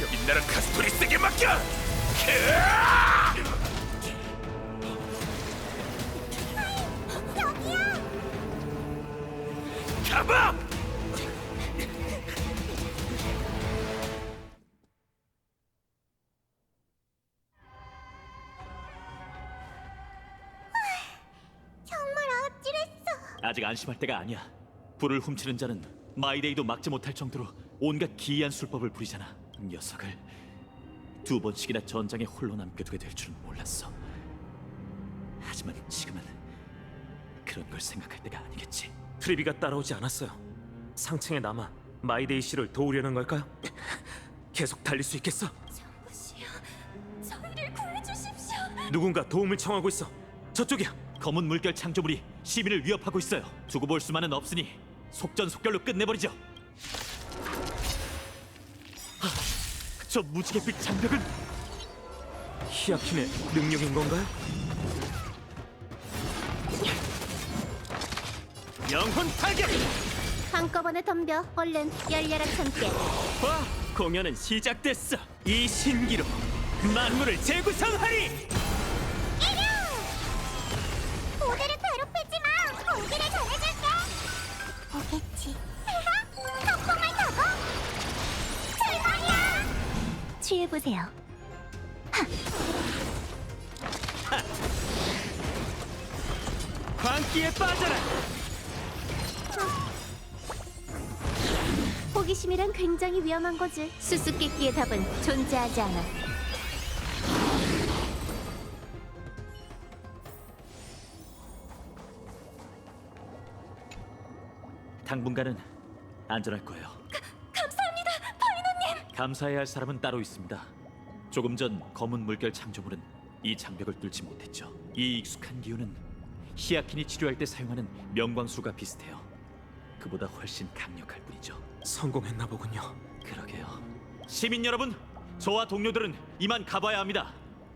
여긴 나랑 카스토리스에게 맡겨! 가봐! 정말 아찔했어. 아직 안심할 때가 아니야. 불을 훔치는 자는 마이데이도 막지 못할 정도로 온갖 기이한 술법을 부리잖아. 녀석을 두 번씩이나 전장에 홀로 남겨두게 될 줄은 몰랐어. 하지만 지금은 그런 걸 생각할 때가 아니겠지. 트리비가 따라오지 않았어요. 상층에 남아 마이데이 씨를 도우려는 걸까요? 계속 달릴 수 있겠어? 정부시여, 저희를 구해주십시오. 누군가 도움을 청하고 있어. 저쪽이야. 검은 물결 창조물이 시민을 위협하고 있어요. 두고 볼 수만은 없으니 속전속결로 끝내버리죠. 저 무지갯빛 장벽은 히아킨의 능력인 건가요? 영혼 타격! 한꺼번에 덤벼. 얼른 열려라 참깨. 와, 공연은 시작됐어. 이 신기로 만물을 재구성하리! 모두를 괴롭히지 마. 공기를 전해줄게. 오겠지. 폭풍을 타고 출발이야. 취해보세요. 광기에 빠져라! 호기심이란 굉장히 위험한 거지. 수수께끼의 답은 존재하지 않아. 당분간은 안전할 거예요. 감사합니다, 파이너님. 감사해야 할 사람은 따로 있습니다. 조금 전 검은 물결 창조물은 이 장벽을 뚫지 못했죠. 이 익숙한 기운은 히아킨이 치료할 때 사용하는 명광수가 비슷해요. 그보다 훨씬 강력할 뿐이죠. 성공했나 보군요. 그러게요. 시민 여러분, 저와 동료들은 이만 가봐야 합니다.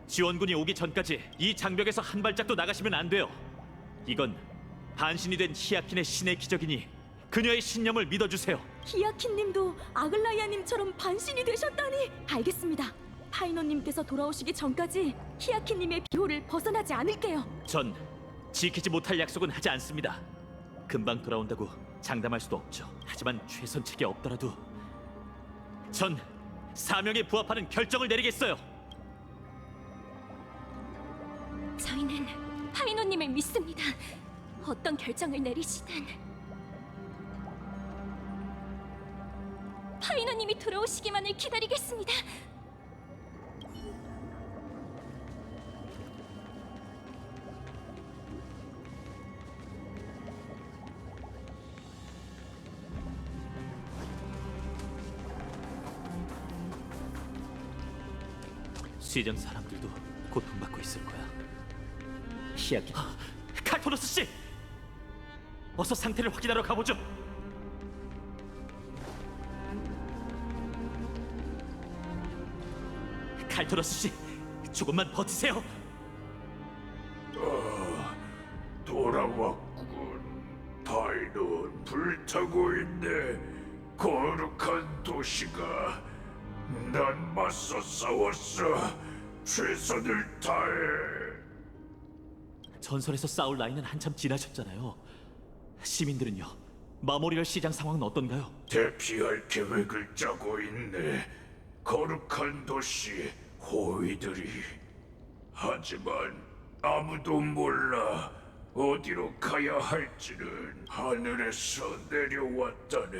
지원군이 오기 전까지 이 장벽에서 한 발짝도 나가시면 안 돼요. 이건 반신이 된 히아킨의 신의 기적이니 그녀의 신념을 믿어주세요. 히아킨님도 아글라이아님처럼 반신이 되셨다니. 알겠습니다. 파이너님께서 돌아오시기 전까지 히아킨님의 비호를 벗어나지 않을게요. 전 지키지 못할 약속은 하지 않습니다. 금방 돌아온다고 장담할 수도 없죠. 하지만 최선책이 없더라도 전 사명에 부합하는 결정을 내리겠어요. 저희는 파이너님을 믿습니다. 어떤 결정을 내리시든 파이너님이 돌아오시기만을 기다리겠습니다. 시정 사람들도 고통받고 있을 거야. 히아킨, 칼토너스 씨, 어서 상태를 확인하러 가보죠. 칼토너스 씨, 조금만 버티세요. 돌아왔군. 다이는 불타고 있네. 거룩한 도시가. 난 맞서 싸웠어. 최선을 다해. 전설에서 싸울 나이는 한참 지나셨잖아요. 시민들은요? 마모리얼 시장 상황은 어떤가요? 대피할 계획을 짜고 있네. 거룩한 도시 호위들이. 하지만 아무도 몰라. 어디로 가야 할지는 하늘에서 내려왔다네.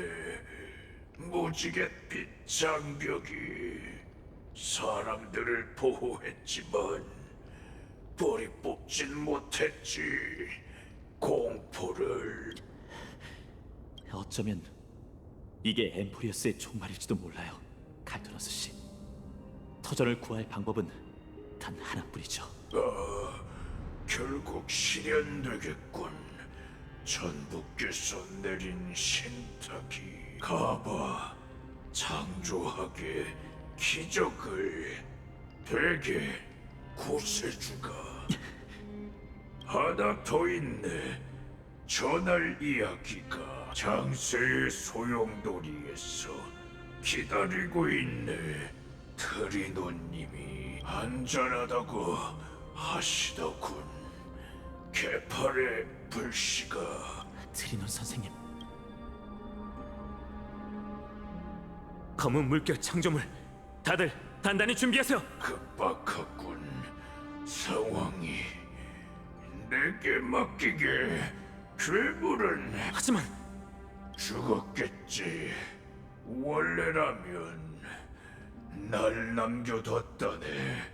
무지갯빛 장벽이 사람들을 보호했지만 뿌리 뽑진 못했지. 공포를. 어쩌면 이게 엠포리어스의 종말일지도 몰라요. 칼토너스 씨, 터전을 구할 방법은 단 하나뿐이죠. 결국 실현되겠군. 전부께서 내린 신탁이. 가봐. 창조하게 기적을 되게 구세주가. 하나 더 있네. 전할 이야기가 장세의 소용돌이에서 기다리고 있네. 트리노님이 안전하다고 하시더군. 개팔의 불씨가. 트리논 선생님, 검은 물결 창조물, 다들 단단히 준비하세요. 급박하군. 상황이. 내게 맡기게. 괴물은 하지만 죽었겠지. 원래라면 날 남겨뒀다네.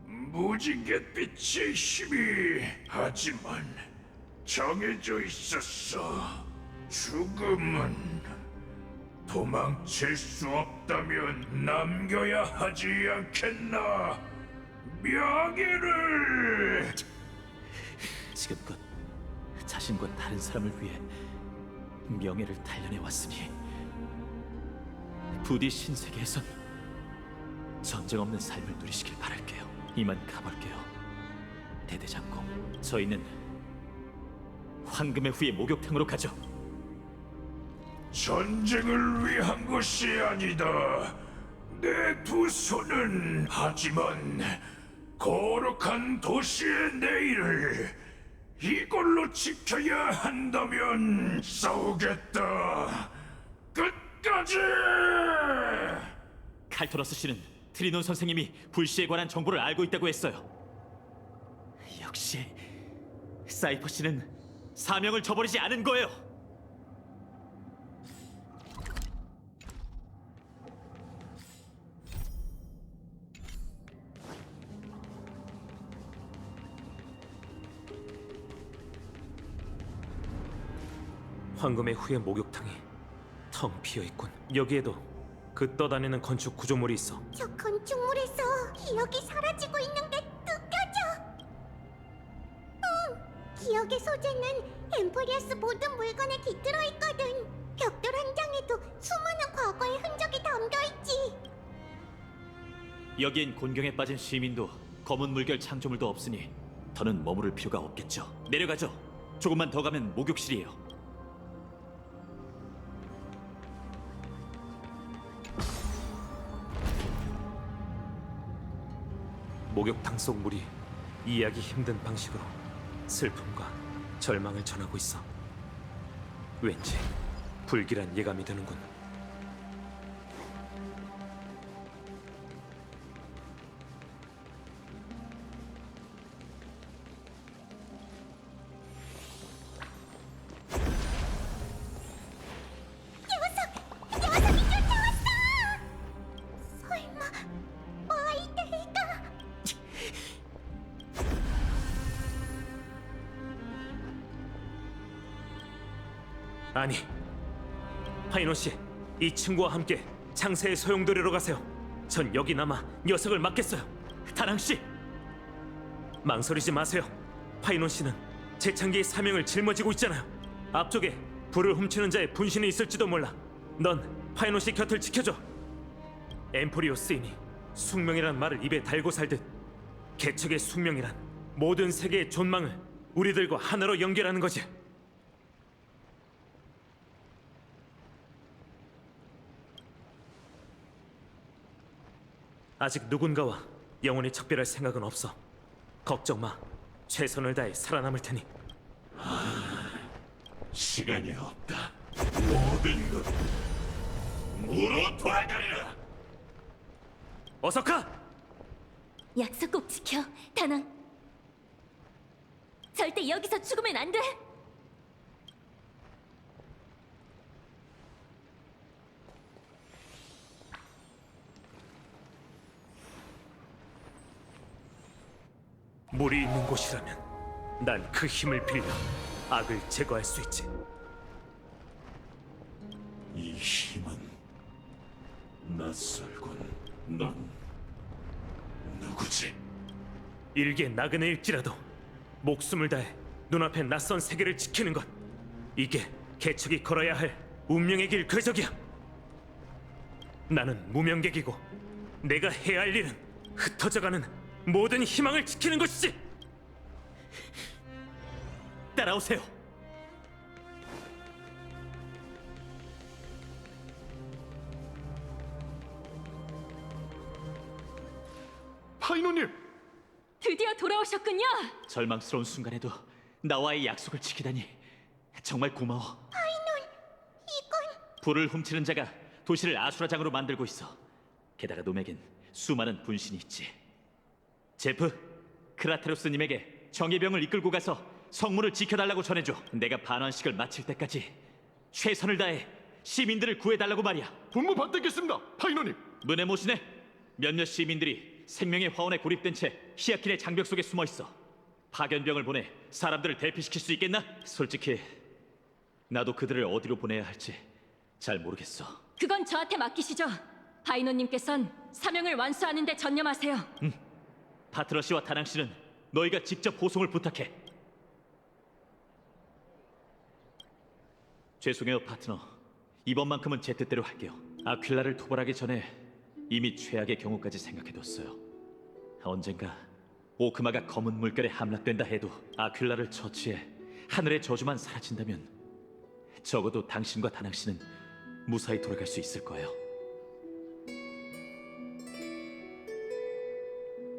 무지갯빛의 힘이. 하지만 정해져 있었어. 죽음은 도망칠 수 없다면 남겨야 하지 않겠나. 명예를. 지금껏 자신과 다른 사람을 위해 명예를 단련해 왔으니 부디 신세계에선 전쟁 없는 삶을 누리시길 바랄게요. 이만 가볼게요. 대대장공, 저희는 황금의 후예 목욕탕으로 가죠. 전쟁을 위한 것이 아니다. 내 두 손은. 하지만 거룩한 도시의 내일을 이걸로 지켜야 한다면 싸우겠다. 끝까지. 칼토너스 씨는 트리논 선생님이 불씨에 관한 정보를 알고 있다고 했어요. 역시 사이퍼 씨는 사명을 저버리지 않은 거예요. 황금의 후예 목욕탕이 텅 비어 있군. 여기에도 그 떠다니는 건축 구조물이 있어. 저 건축물에서 기억이 사라지고 있는 게 느껴져. 기억의 소재는 엠포리어스 모든 물건에 깃들어 있거든. 벽돌 한 장에도 수많은 과거의 흔적이 담겨 있지. 여기엔 곤경에 빠진 시민도 검은 물결 창조물도 없으니 더는 머무를 필요가 없겠죠. 내려가죠. 조금만 더 가면 목욕실이에요. 목욕탕 속 물이 이해하기 힘든 방식으로 슬픔과 절망을 전하고 있어. 왠지 불길한 예감이 드는군. 설마 마이데이가? 아니, 파이노 씨, 이 친구와 함께 창세의 소용돌이로 가세요. 전 여기 남아 녀석을 막겠어요. 다낭 씨, 망설이지 마세요. 파이노 씨는 재창기의 사명을 짊어지고 있잖아요. 앞쪽에 불을 훔치는 자의 분신이 있을지도 몰라. 넌 파이노 씨 곁을 지켜줘. 엠포리오스이니 숙명이란 말을 입에 달고 살듯 개척의 숙명이란 모든 세계의 존망을 우리들과 하나로 연결하는 거지. 아직 누군가와 영원히 작별할 생각은 없어. 걱정 마. 최선을 다해 살아남을 테니. 시간이 없다. 모든 것 물어봐야리라. 어서 가! 약속 꼭 지켜, 다낭. 절대 여기서 죽으면 안 돼. 물이 있는 곳이라면 난 그 힘을 빌려 악을 제거할 수 있지. 이 힘은 낯설군. 넌 누구지? 일개 나그네일지라도 목숨을 다해 눈앞의 낯선 세계를 지키는 것, 이게 개척이 걸어야 할 운명의 길 궤적이야. 나는 무명객이고 내가 해야 할 일은 흩어져가는 모든 희망을 지키는 것이지. 따라오세요. 파이노님, 드디어 돌아오셨군요. 절망스러운 순간에도 나와의 약속을 지키다니 정말 고마워. 불을 훔치는 자가 도시를 아수라장으로 만들고 있어. 게다가 놈에겐 수많은 분신이 있지. 제프, 크라테로스님에게 정예병을 이끌고 가서 성문을 지켜달라고 전해줘. 내가 반환식을 마칠 때까지 최선을 다해 시민들을 구해달라고 말이야. 분무 받들겠습니다, 파이노님. 문에모시네. 몇몇 시민들이 생명의 화원에 고립된 채 히아킨의 장벽 속에 숨어 있어. 파견병을 보내 사람들을 대피시킬 수 있겠나? 솔직히 나도 그들을 어디로 보내야 할지 잘 모르겠어. 그건 저한테 맡기시죠. 파이노님께선 사명을 완수하는 데 전념하세요. 파트너 씨와 다낭 씨는 너희가 직접 호송을 부탁해. 죄송해요, 파트너. 이번만큼은 제 뜻대로 할게요. 아퀼라를 토벌하기 전에 이미 최악의 경우까지 생각해뒀어요. 언젠가 오크마가 검은 물결에 함락된다 해도 아퀼라를 처치해 하늘의 저주만 사라진다면 적어도 당신과 다낭 씨는 무사히 돌아갈 수 있을 거예요.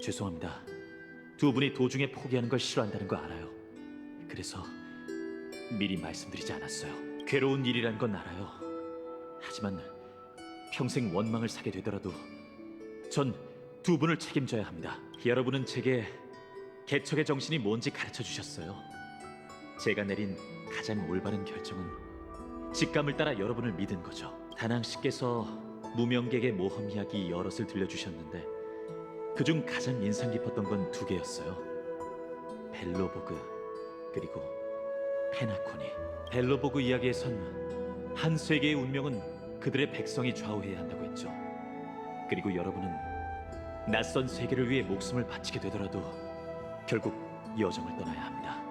죄송합니다. 두 분이 도중에 포기하는 걸 싫어한다는 거 알아요. 그래서 미리 말씀드리지 않았어요. 괴로운 일이란 건 알아요. 하지만 평생 원망을 사게 되더라도 전 두 분을 책임져야 합니다. 여러분은 제게 개척의 정신이 뭔지 가르쳐 주셨어요. 제가 내린 가장 올바른 결정은 직감을 따라 여러분을 믿은 거죠. 다낭 씨께서 무명객의 모험 이야기 여럿을 들려주셨는데 그중 가장 인상 깊었던 건 두 개였어요. 벨로보그 그리고 페나코니. 벨로보그 이야기에선 한 세계의 운명은 그들의 백성이 좌우해야 한다고 했죠. 그리고 여러분은 낯선 세계를 위해 목숨을 바치게 되더라도 결국 여정을 떠나야 합니다.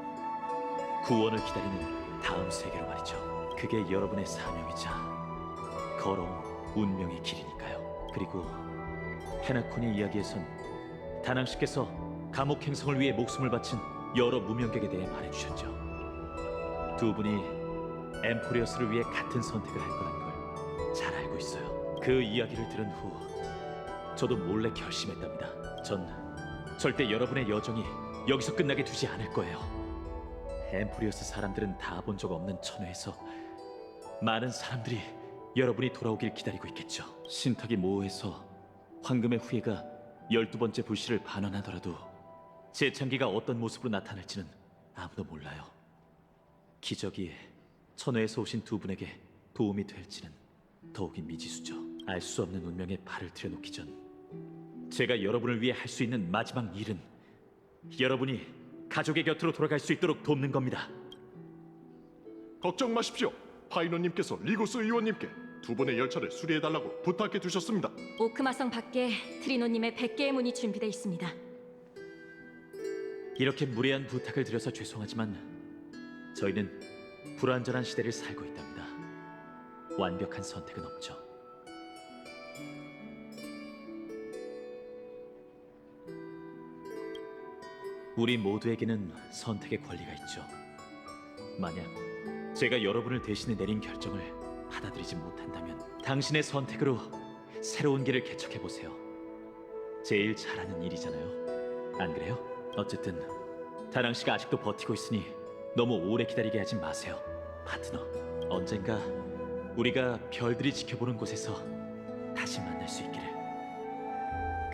구원을 기다리는 다음 세계로 말이죠. 그게 여러분의 사명이자 걸어온 운명의 길이니까요. 그리고 페나코니 이야기에선 다낭 씨께서 감옥 행성을 위해 목숨을 바친 여러 무명객에 대해 말해주셨죠. 두 분이 엠포리어스를 위해 같은 선택을 할 거란 걸 잘 알고 있어요. 그 이야기를 들은 후 저도 몰래 결심했답니다. 전 절대 여러분의 여정이 여기서 끝나게 두지 않을 거예요. 엠포리어스 사람들은 다 본 적 없는 천회에서 많은 사람들이 여러분이 돌아오길 기다리고 있겠죠. 신탁이 모호해서 황금의 후예가 12번째 불씨를 반환하더라도 재창기가 어떤 모습으로 나타날지는 아무도 몰라요. 기적이 천회에서 오신 두 분에게 도움이 될지는 더욱이 미지수죠. 알 수 없는 운명에 발을 들여놓기 전 제가 여러분을 위해 할 수 있는 마지막 일은 여러분이 가족의 곁으로 돌아갈 수 있도록 돕는 겁니다. 걱정 마십시오. 파이노님께서 리고스 의원님께 두 번의 열차를 수리해달라고 부탁해 두셨습니다. 오크마성 밖에 트리노님의 100개의 문이 준비되어 있습니다. 이렇게 무례한 부탁을 드려서 죄송하지만 저희는 불완전한 시대를 살고 있답니다. 완벽한 선택은 없죠. 우리 모두에게는 선택의 권리가 있죠. 만약 제가 여러분을 대신해 내린 결정을 받아들이지 못한다면 당신의 선택으로 새로운 길을 개척해 보세요. 제일 잘하는 일이잖아요. 안 그래요? 어쨌든 다낭 씨가 아직도 버티고 있으니 너무 오래 기다리게 하지 마세요. 파트너, 언젠가 우리가 별들이 지켜보는 곳에서 다시 만날 수 있기를.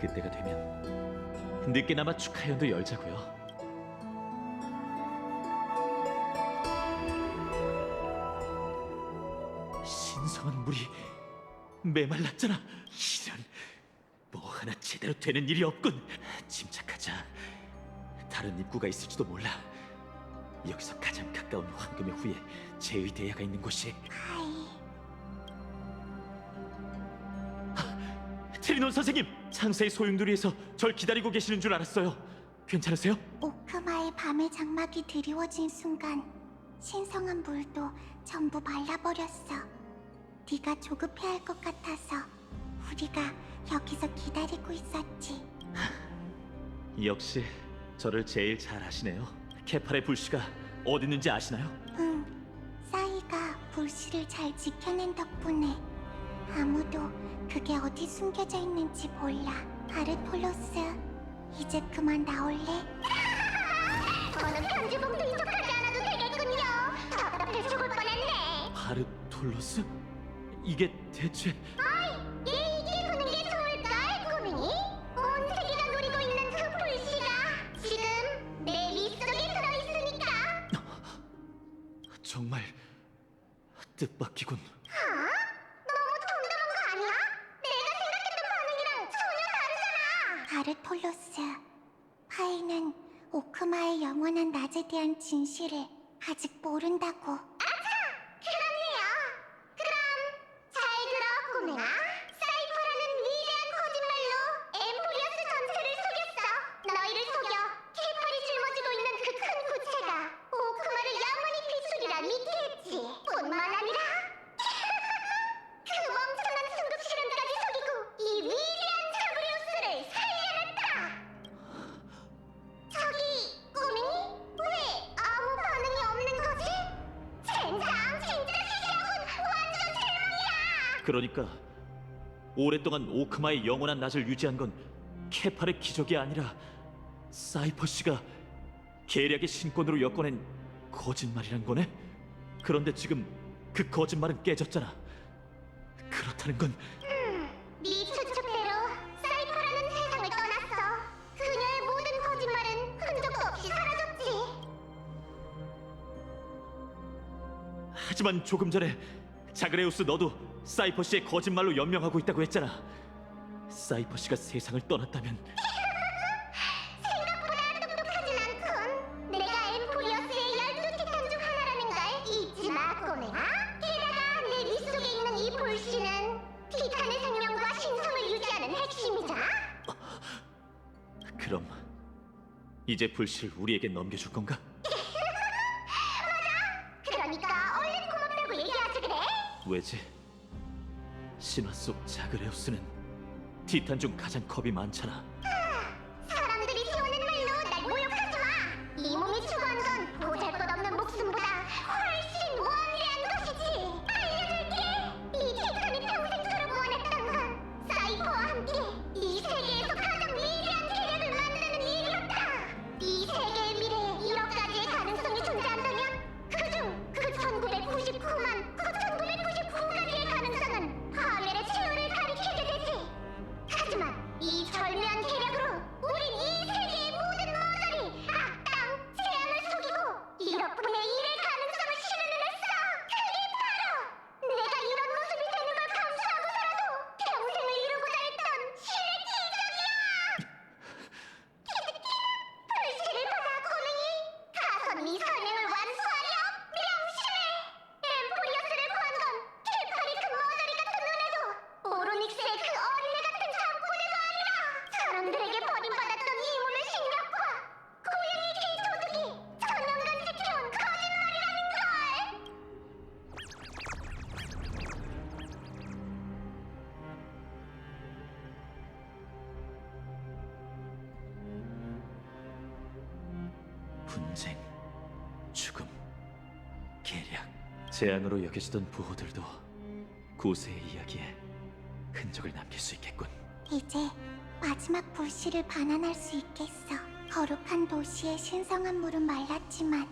그때가 되면 늦게나마 축하연도 열자고요. 신성한 물이 메말랐잖아. 이런, 뭐 하나 제대로 되는 일이 없군. 침착하자. 다른 입구가 있을지도 몰라. 여기서 가장 가까운 황금의 후예 제의 대야가 있는 곳이. 트리논 선생님! 창세의 소용돌이에서 절 기다리고 계시는 줄 알았어요. 괜찮으세요? 오크마의 밤의 장막이 드리워진 순간 신성한 물도 전부 말라버렸어. 네가 조급해할 것 같아서 우리가 여기서 기다리고 있었지. 역시 저를 제일 잘 아시네요. 케팔의 불씨가 어디 있는지 아시나요? 응, 사이가 불씨를 잘 지켜낸 덕분에 아무도 그게 어디 숨겨져 있는지 몰라. 바르톨로스, 이제 그만 나올래? 저는 편지봉도 이쪽하지 않아도 되겠군요. 답답해 죽을 뻔했네. 바르톨로스? 이게 대체... 이게 보는 게 좋을까, 고민이? 온 세계가 노리고 있는 그 불씨가 지금 내 밑속에 들어있으니까. 정말 뜻밖이군. 바르톨로스, 파이는 오크마의 영원한 낮에 대한 진실을 아직 모른다고. 그렇네요. 그럼 잘 들어, 고맹아. 사이퍼라는 위대한 거짓말로 엠포리어스 전체를 속였어. 너희를 속여 케이팔이 짊어지고 있는 그 큰 구체가 오크마를 영원히 비추리라 믿게 했지. 뿐만 아니라 그 멍청한 승급 실험까지 속이고 이 위대한 자브리우스를 살려냈다. 저기, 꼬맹이? 왜 아무 반응이 없는 거지? 젠장, 진짜 시시하군. 완전 대박이야. 그러니까 오랫동안 오크마의 영원한 낮을 유지한 건 케팔의 기적이 아니라 사이퍼 씨가 계략의 신권으로 엮어낸 거짓말이란 거네? 그런데 지금 그 거짓말은 깨졌잖아. 그렇다는 건 네 추측대로 사이퍼라는 세상을 떠났어. 그녀의 모든 거짓말은 흔적도 없이 사라졌지. 하지만 조금 전에 자그레우스 너도 사이퍼 씨의 거짓말로 연명하고 있다고 했잖아. 사이퍼 씨가 세상을 떠났다면 생각보다 똑똑하진 않군. 내가 엠포리어스의 12티탄 중 하나라는 걸 잊지 마, 꼬맹아. 게다가 내 밑속에 있는 이 볼씨는 티탄의 생명과 신성을 유지하는 핵심이잖아. 그럼 이제 불씨를 우리에게 넘겨줄 건가? 그러니까 얼른 고맙다고 얘기하지 그래. 왜지? 신화 속 자그레우스는 티탄 중 가장 겁이 많잖아. 사람들이 세우는 말로 날 모욕하지 마. 이 몸이 추구한 건 보잘것없는 목숨보다 훨씬 분쟁, 죽음, 계략, 재앙으로 여겨지던 부호들도 구세의 이야기에 흔적을 남길 수 있겠군. 이제 마지막 불씨를 반환할 수 있겠어. 거룩한 도시의 신성한 물은 말랐지만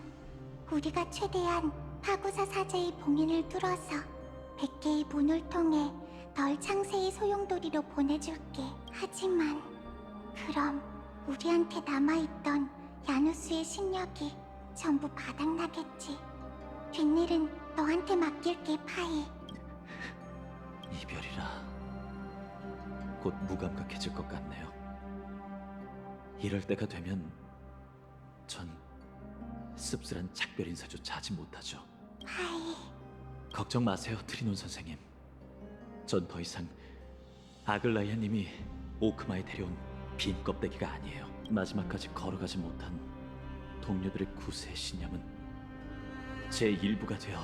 우리가 최대한 하구사 사제의 봉인을 뚫어서 100개의 문을 통해 널 창세의 소용돌이로 보내줄게. 하지만 그럼 우리한테 남아있던 야누스의 신력이 전부 바닥나겠지. 뒷일은 너한테 맡길게, 파이. 이별이라 곧 무감각해질 것 같네요. 이럴 때가 되면 전 씁쓸한 작별 인사조차 하지 못하죠. 파이. 걱정 마세요, 트리논 선생님. 전 더 이상 아글라이아님이 오크마에 데려온 빈 껍데기가 아니에요. 마지막까지 걸어가지 못한 동료들의 구세의 신념은 제 일부가 되어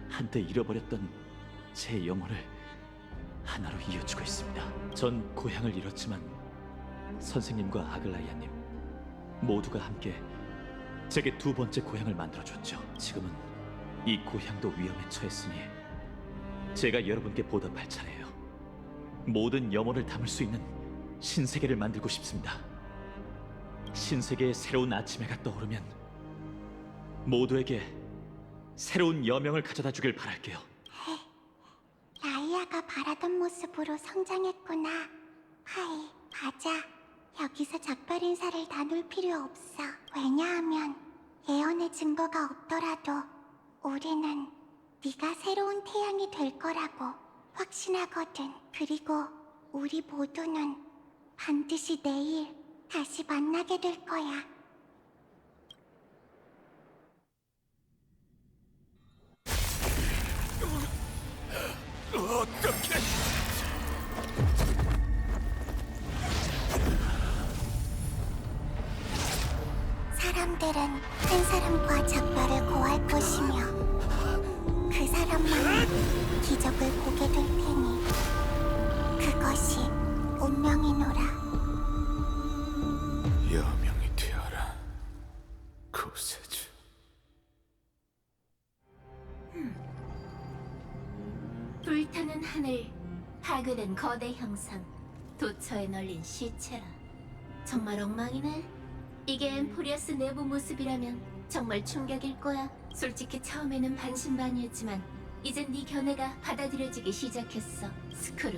한때 잃어버렸던 제 영혼을 하나로 이어주고 있습니다. 전 고향을 잃었지만 선생님과 아글라이아님 모두가 함께 제게 두 번째 고향을 만들어줬죠. 지금은 이 고향도 위험에 처했으니 제가 여러분께 보답할 차례예요. 모든 영혼을 담을 수 있는 신세계를 만들고 싶습니다. 신세계의 새로운 아침 해가 떠오르면 모두에게 새로운 여명을 가져다 주길 바랄게요. 라이아가 바라던 모습으로 성장했구나. 하이, 맞아. 여기서 작별 인사를 나눌 필요 없어. 왜냐하면 예언의 증거가 없더라도 우리는 네가 새로운 태양이 될 거라고 확신하거든. 그리고 우리 모두는 반드시 내일 다시 만나게 될 거야. 어떻게? 사람들은 한 사람과 작별을 고할 것이며 그 사람만 기적을 보게 될 테니 그것이 운명이노라. 여명이 되어라, 구세주. 불타는 하늘, 파괴된 거대 형상, 도처에 널린 시체라. 정말 엉망이네. 이게 엠포리어스 내부 모습이라면 정말 충격일 거야. 솔직히 처음에는 반신반의했지만 이젠 네 견해가 받아들여지기 시작했어, 스크루.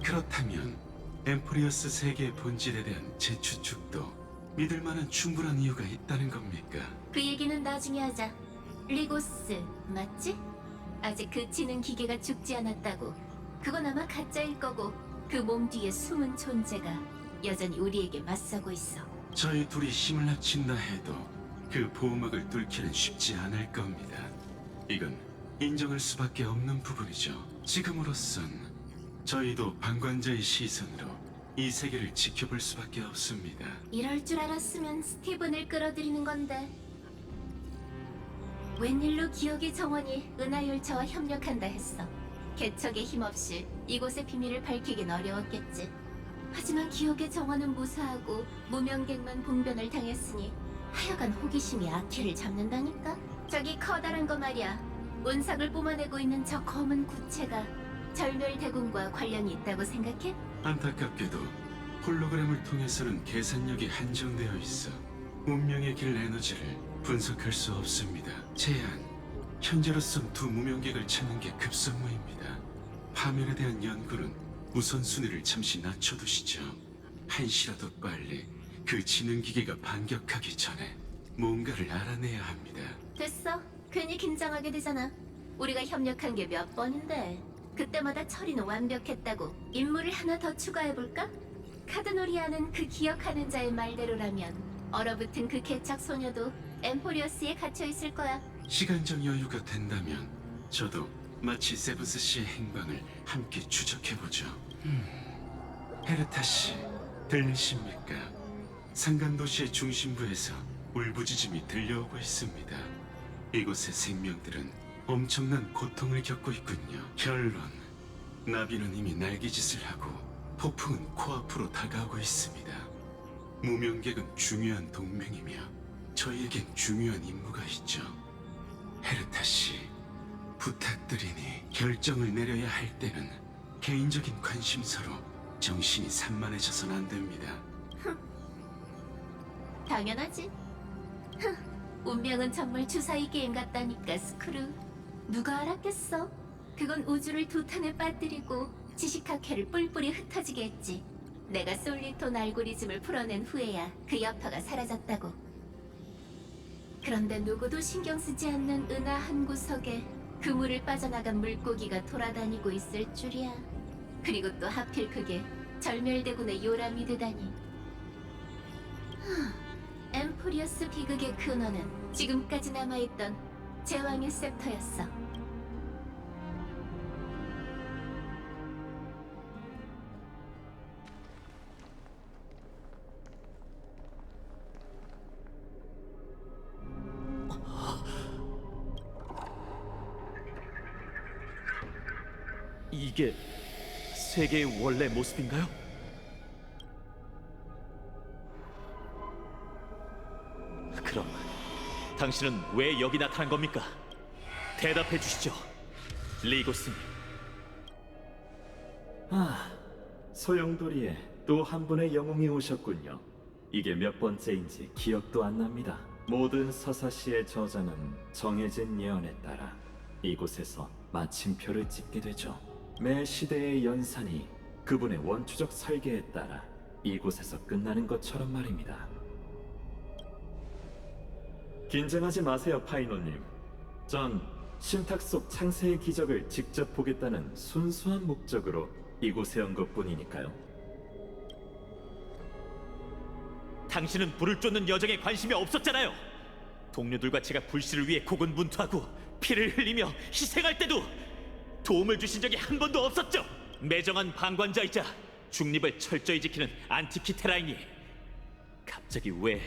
그렇다면 엠포리어스 세계의 본질에 대한 제 추측도 믿을 만한 충분한 이유가 있다는 겁니까? 그 얘기는 나중에 하자. 리고스, 맞지? 아직 그 지능 기계가 죽지 않았다고. 그건 아마 가짜일 거고 그 몸 뒤에 숨은 존재가 여전히 우리에게 맞서고 있어. 저희 둘이 힘을 합친다 해도 그 보호막을 뚫기는 쉽지 않을 겁니다. 이건 인정할 수밖에 없는 부분이죠. 지금으로선 저희도 방관자의 시선으로 이 세계를 지켜볼 수밖에 없습니다. 이럴 줄 알았으면 스티븐을 끌어들이는 건데. 웬일로 기억의 정원이 은하열차와 협력한다 했어. 개척의 힘없이 이곳의 비밀을 밝히긴 어려웠겠지. 하지만 기억의 정원은 무사하고 무명객만 봉변을 당했으니 하여간 호기심이 아키를 잡는다니까? 저기 커다란 거 말이야. 운석을 뿜어내고 있는 저 검은 구체가 절멸대군과 관련이 있다고 생각해? 안타깝게도 홀로그램을 통해서는 계산력이 한정되어 있어 운명의 길 에너지를 분석할 수 없습니다. 제한, 현재로선 두 무명객을 찾는 게 급선무입니다. 파멸에 대한 연구는 우선순위를 잠시 낮춰두시죠. 한시라도 빨리 그 지능기계가 반격하기 전에 뭔가를 알아내야 합니다. 됐어. 괜히 긴장하게 되잖아. 우리가 협력한 게 몇 번인데. 그때마다 처리는 완벽했다고. 인물을 하나 더 추가해볼까? 카드노리아는 그 기억하는 자의 말대로라면 얼어붙은 그 개척 소녀도 엠포리어스에 갇혀있을 거야. 시간적 여유가 된다면 저도 마치 세븐스 씨의 행방을 함께 추적해보죠. 헤르타 씨, 들리십니까? 상간도시의 중심부에서 울부짖음이 들려오고 있습니다. 이곳의 생명들은 엄청난 고통을 겪고 있군요. 결론, 나비는 이미 날개짓을 하고 폭풍은 코앞으로 다가오고 있습니다. 무명객은 중요한 동맹이며 저희에겐 중요한 임무가 있죠. 헤르타 씨, 부탁드리니 결정을 내려야 할 때는 개인적인 관심사로 정신이 산만해져선 안 됩니다. 당연하지. 운명은 정말 주사위 게임 같다니까, 스크루. 누가 알았겠어? 그건 우주를 두 탄에 빠뜨리고 지식학회를 뿔뿔이 흩어지게 했지. 내가 솔리톤 알고리즘을 풀어낸 후에야 그 여파가 사라졌다고. 그런데 누구도 신경 쓰지 않는 은하 한 구석에 그물을 빠져나간 물고기가 돌아다니고 있을 줄이야. 그리고 또 하필 그게 절멸대군의 요람이드다니. 엠포리어스 비극의 근원은 지금까지 남아있던 제왕의 셉터였어. 이게 세계의 원래 모습인가요? 그럼 당신은 왜 여기 나타난 겁니까? 대답해 주시죠, 리고스님. 아, 소용돌이에 또 한 분의 영웅이 오셨군요. 이게 몇 번째인지 기억도 안 납니다. 모든 서사시의 저자는 정해진 예언에 따라 이곳에서 마침표를 찍게 되죠. 매 시대의 연산이 그분의 원초적 설계에 따라 이곳에서 끝나는 것처럼 말입니다. 긴장하지 마세요, 파이노님. 전 신탁 속 창세의 기적을 직접 보겠다는 순수한 목적으로 이곳에 온 것뿐이니까요. 당신은 불을 쫓는 여정에 관심이 없었잖아요. 동료들과 제가 불씨를 위해 고군분투하고 피를 흘리며 희생할 때도 도움을 주신 적이 한 번도 없었죠. 매정한 방관자이자 중립을 철저히 지키는 안티키테라인이 갑자기 왜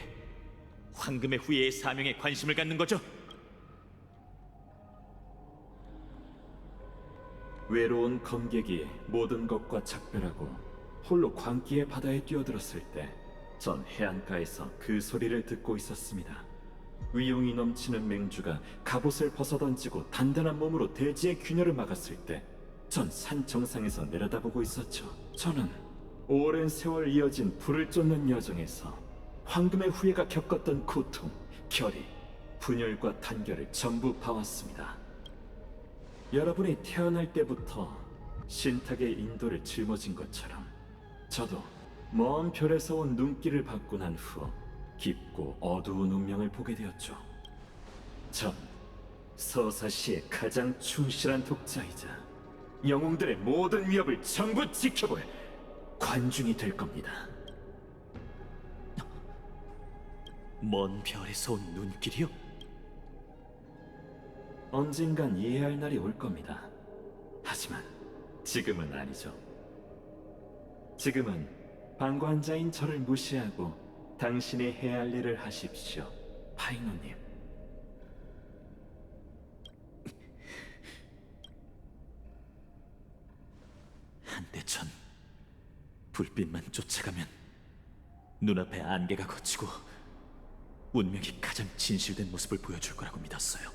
황금의 후예의 사명에 관심을 갖는 거죠? 외로운 검객이 모든 것과 작별하고 홀로 광기의 바다에 뛰어들었을 때 전 해안가에서 그 소리를 듣고 있었습니다. 위용이 넘치는 맹주가 갑옷을 벗어던지고 단단한 몸으로 대지의 균열을 막았을 때 전 산 정상에서 내려다보고 있었죠. 저는 오랜 세월 이어진 불을 쫓는 여정에서 황금의 후예가 겪었던 고통, 결의, 분열과 단결을 전부 봐왔습니다. 여러분이 태어날 때부터 신탁의 인도를 짊어진 것처럼 저도 먼 별에서 온 눈길을 받고 난 후 깊고 어두운 운명을 보게 되었죠. 전 서사시의 가장 충실한 독자이자 영웅들의 모든 위협을 전부 지켜볼 관중이 될 겁니다. 먼 별에서 온 눈길이요? 언젠간 이해할 날이 올 겁니다. 하지만 지금은 아니죠. 지금은 방관자인 저를 무시하고 당신이 해야 할 일을 하십시오, 파이노님. 한때 전 불빛만 쫓아가면 눈앞에 안개가 걷히고 운명이 가장 진실된 모습을 보여줄 거라고 믿었어요.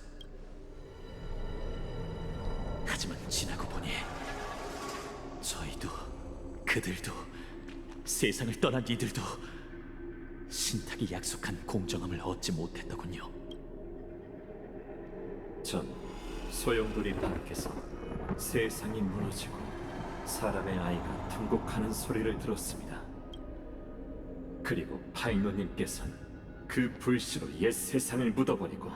하지만 지나고 보니 저희도 그들도 세상을 떠난 이들도 신탁이 약속한 공정함을 얻지 못했더군요. 전 소용돌이 밖에서 세상이 무너지고 사람의 아이가 통곡하는 소리를 들었습니다. 그리고 파이노님께서는 그 불씨로 옛 세상을 묻어버리고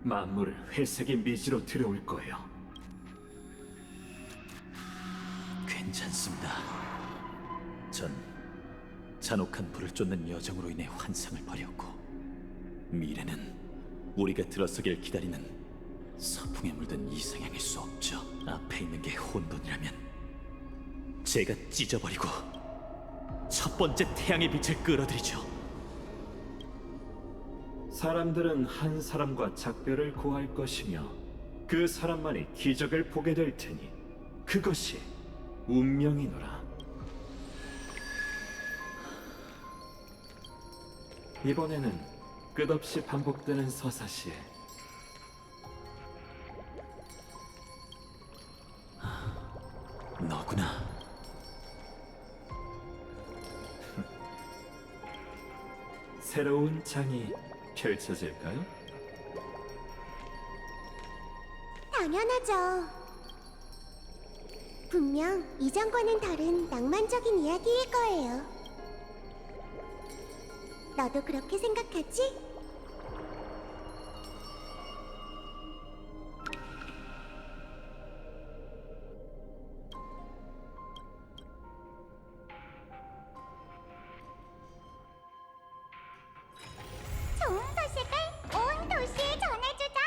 만물을 회색의 미지로 들여올 거예요. 괜찮습니다. 전 잔혹한 불을 쫓는 여정으로 인해 환상을 버렸고 미래는 우리가 들어서길 기다리는 서풍에 물든 이상향일 수 없죠. 앞에 있는 게 혼돈이라면 제가 찢어버리고 첫 번째 태양의 빛을 끌어들이죠. 사람들은 한 사람과 작별을 고할 것이며 그 사람만이 기적을 보게 될 테니 그것이 운명이노라. 이번에는 끝없이 반복되는 서사시에 너구나. 새로운 장이 펼쳐질까요? 당연하죠. 분명 이전과는 다른 낭만적인 이야기일 거예요. 너도 그렇게 생각하지? 좋은 소식을 온 도시에 전해주자.